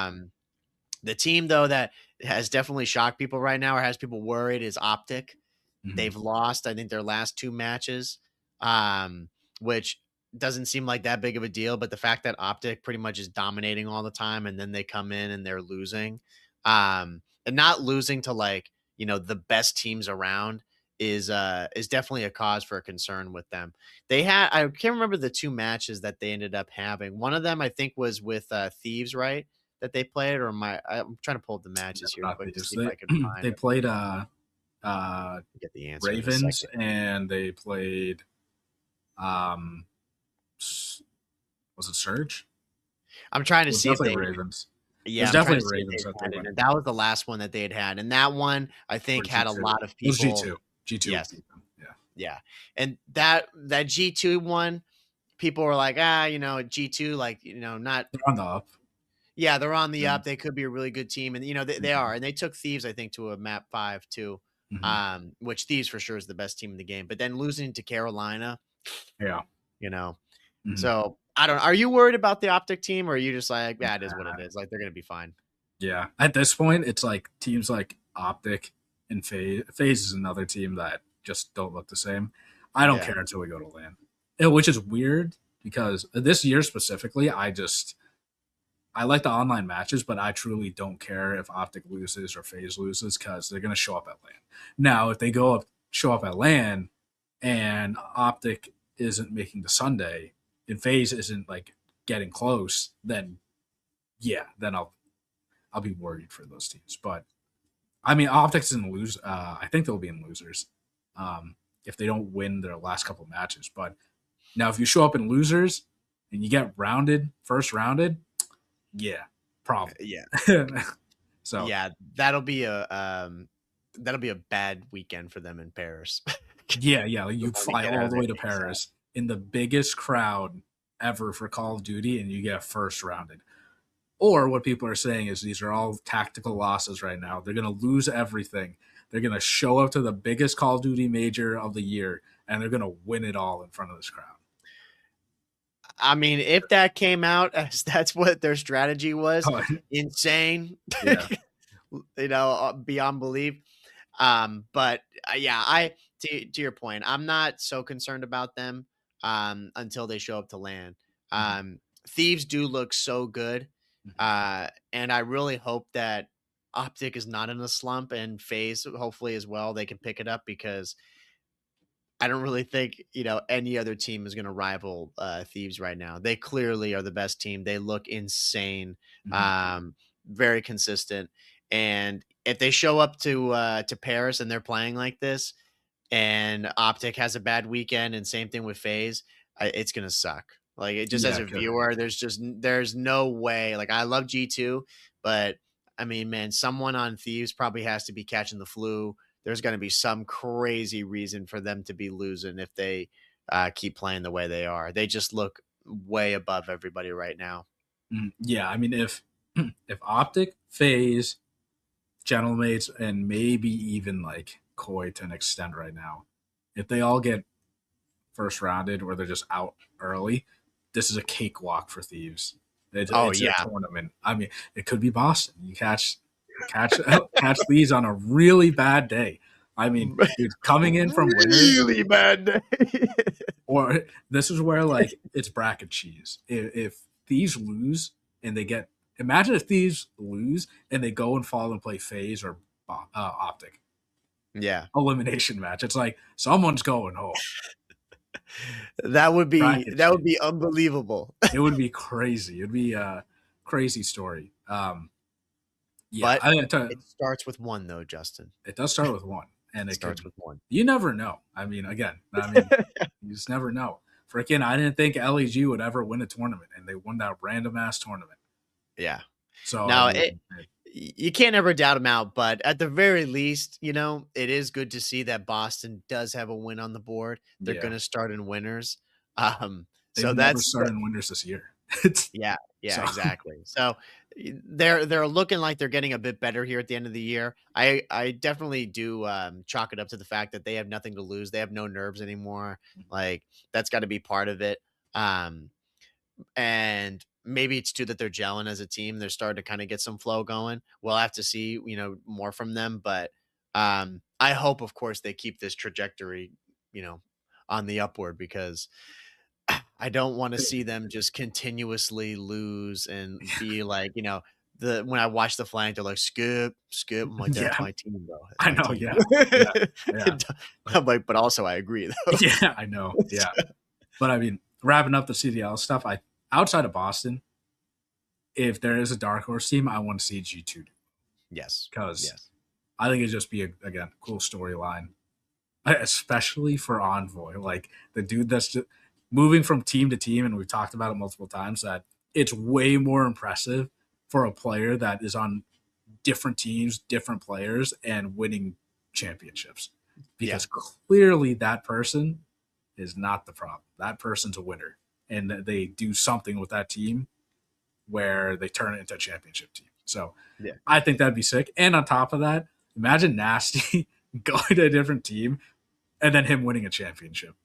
The team though that has definitely shocked people right now or has people worried is Optic. mhm, They've lost, I think, their last 2 matches, um, which doesn't seem like that big of a deal, but the fact that Optic pretty much is dominating all the time and then they come in and they're losing, and not losing to like, the best teams around is definitely a cause for concern with them. I can't remember the 2 matches that they ended up having. One of them I think was with Thieves, right? That they played, or I'm trying to pull up the Yeah, matches they're here not quick to thieves. see if They I can find they them. played uh Get the answer in a Ravens, second. and they played um was it Surge? I'm trying It to was see if definitely they Ravens. It yeah, was I'm trying to definitely see if Ravens they've that they had it, went, and that was the last one that they had had, and that one, I or think, had a G2. lot of It was people. G2. G2 Yes, beat them. Yeah. yeah, and that G2 one, people were like, G2, like, not They're on the up. yeah, they're on the Yeah. up, they could be a really good team, and, they Mhm, are, and they took Thieves, I think, to a map 5 too, mhm. which Thieves for sure is the best team in the game, but then losing to Carolina, Yeah. you know, Mhm. so, I don't are you worried about the Optic team, or are you just like, "Yeah, it is what it is," like, they're gonna be fine? Yeah. At this point, it's like teams like Optic and FaZe. FaZe is another team that just don't look the same. I don't Yeah. care until we go to LAN, which is weird because this year specifically, I like the online matches, but I truly don't care if Optic loses or FaZe loses because they're going to show up at LAN. Now, if they show up at LAN and Optic isn't making the Sunday and FaZe isn't like getting close, then yeah, then I'll be worried for those teams. But I mean, Optics didn't lose. I think they'll be in losers if they don't win their last couple matches. But now, if you show up in losers and you get rounded, first rounded, yeah, problem. Yeah. So Yeah, that'll be a bad weekend for them in Paris. yeah, like They'll you wanna fly get out all of the there way to ASAP. Paris in the biggest crowd ever for Call of Duty, and you get first rounded. Or what people are saying is these are all tactical losses right now. They're going to lose everything. They're going to show up to the biggest Call of Duty major of the year, and they're going to win it all in front of this crowd. I mean, if that came out as that's what their strategy was, Oh, insane, yeah. beyond belief. But yeah, to your point, I'm not so concerned about them until they show up to land. Mhm, Thieves do look so good, mhm, and I really hope that Optic is not in a slump and Phase hopefully as well they can pick it up because I don't really think, any other team is going to rival Thieves right now. They clearly are the best team. They look insane, mhm, um, very consistent. And if they show up to Paris and they're playing like this, and Optic has a bad weekend, and same thing with FaZe, it's gonna suck. Like it just as Yeah, a it could. viewer, there's no way. Like I love G2, but I mean, man, someone on Thieves probably has to be catching the flu. There's going to be some crazy reason for them to be losing if they keep playing the way they are. They just look way above everybody right now. Yeah, I mean, if if Optic, FaZe, Gentlemates, and maybe even like Koi to an extent right now, if they all get first rounded or they're just out early, this is a cakewalk for Thieves. Oh It's a yeah, tournament. I mean, it could be Boston. You catch catch these on a really bad day. I mean, dude, coming in from winners, really bad day. or this is where like it's bracket cheese. If Thieves lose and they get, imagine if Thieves lose and they go and fall and play FaZe or Optic Yeah, elimination match. It's like someone's going home. Bracket that would cheese. be unbelievable. It would be crazy. It'd be a crazy story. Yeah, But I it starts with one though, Justin. it does start with one, and It it could. starts with one. You never know. I mean, again, I mean, you just never know. Freaking, I didn't think LEG would ever win a tournament, and they won that random ass tournament. Yeah. So I Now, mean, you can't ever doubt him out, but at the very least, it is good to see that Boston does have a win on the board. They're yeah, going to start in winners. So they've never that's started in winners this year. It's yeah, yeah, so exactly. So they're looking like they're getting a bit better here at the end of the year. I definitely do chalk it up to the fact that they have nothing to lose. They have no nerves anymore. Like that's got to be part of it. Um, and maybe it's too that they're gelling as a team. They're starting to kind of get some flow going. We'll have to see, more from them. But I hope, of course, they keep this trajectory, you know, on the upward because I don't want to see them just continuously lose and be like, the when I watch the flank, they're like skip, skip. I'm like, yeah, that's my team, bro. That's I my know. team. Yeah, yeah, yeah, I'm like, but also I agree though. yeah. I know. Yeah, but I mean, wrapping up the CDL stuff, I outside of Boston, if there is a dark horse team, I want to see G2 Yes. because Yes. I think it'd just be again cool storyline, especially for Envoy, like the dude that's just moving from team to team, and we've talked about it multiple times that it's way more impressive for a player that is on different teams, different players, and winning championships Yeah. because clearly that person is not the problem. That person's a winner, and they do something with that team where they turn it into a championship team. So Yeah. I think that'd be sick. And on top of that, imagine Nasty going to a different team and then him winning a championship.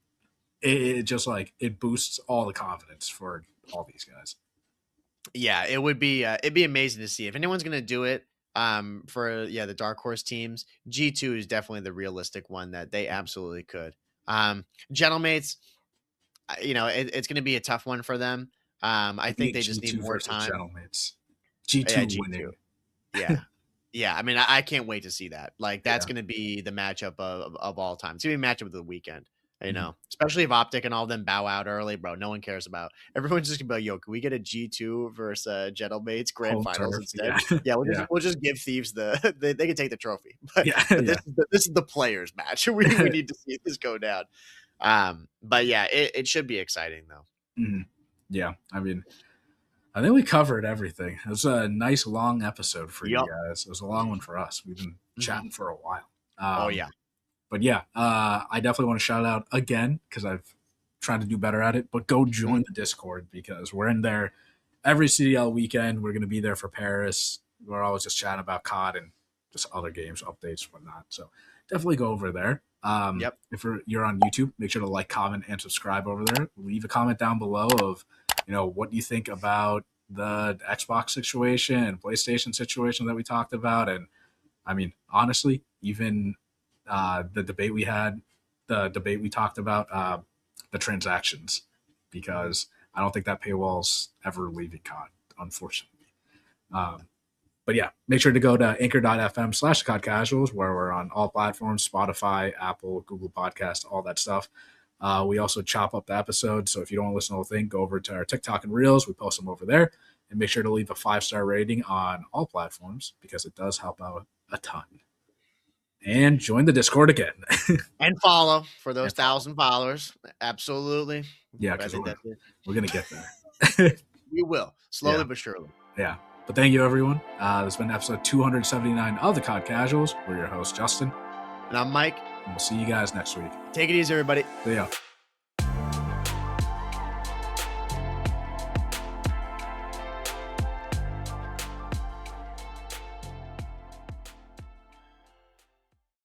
It just like it boosts all the confidence for all these guys. Yeah, it would be it'd be amazing to see if anyone's gonna do it. For the dark horse teams, G2 is definitely the realistic one that they absolutely could. Gentlemates, it's gonna be a tough one for them. I Give me think a they just need G2 more versus time. Gentlemates. G2 Yeah, G2. winning. Yeah. Yeah, I mean, I can't wait to see that. Like, that's Yeah. gonna be the matchup of all time. It's gonna be a matchup of the weekend, Mhm. especially if Optic and all of them bow out early, bro. No one cares about. Everyone's just gonna be like, "Yo, can we get a G2 versus Gentlemates grand Home finals turf. instead?" Yeah. Yeah, we'll just Yeah. we'll just give Thieves they can take the trophy, but Yeah. but Yeah. this is the players match. We need to see this go down. But yeah, it should be exciting though. Mhm. Yeah. I mean, I think we covered everything. It was a nice long episode for you Yup. guys. It was a long one for us. We've been Mhm. chatting for a while. Oh yeah. But yeah, I definitely want to shout out again because I've tried to do better at it. But go join Mhm. the Discord because we're in there every CDL weekend. We're going to be there for Paris. We're always just chatting about COD and just other games, updates, whatnot. So definitely go over there. Yep. If you're on YouTube, make sure to like, comment, and subscribe over there. Leave a comment down below of what you think about the Xbox situation and PlayStation situation that we talked about. And I mean, honestly, even the debate we had, the debate we talked about, the transactions, because I don't think that paywall's ever leaving COD, unfortunately. Um, but yeah, make sure to go to anchor.fm/COD Casuals, where we're on all platforms: Spotify, Apple, Google Podcast, all that stuff. We also chop up the episodes. So if you don't want to listen to the whole thing, go over to our TikTok and Reels. We post them over there. And make sure to leave a 5-star rating on all platforms because it does help out a ton. Yeah. And join the Discord again. And follow for those And follow. 1,000 followers. Absolutely. Yeah, I because think that's it. we're going to get there. We will, slowly Yeah. but surely. Yeah. But thank you, everyone. This has been episode 279 of the COD Casuals. We're your host, Justin. And I'm Mike. And we'll see you guys next week. Take it easy, everybody. See ya.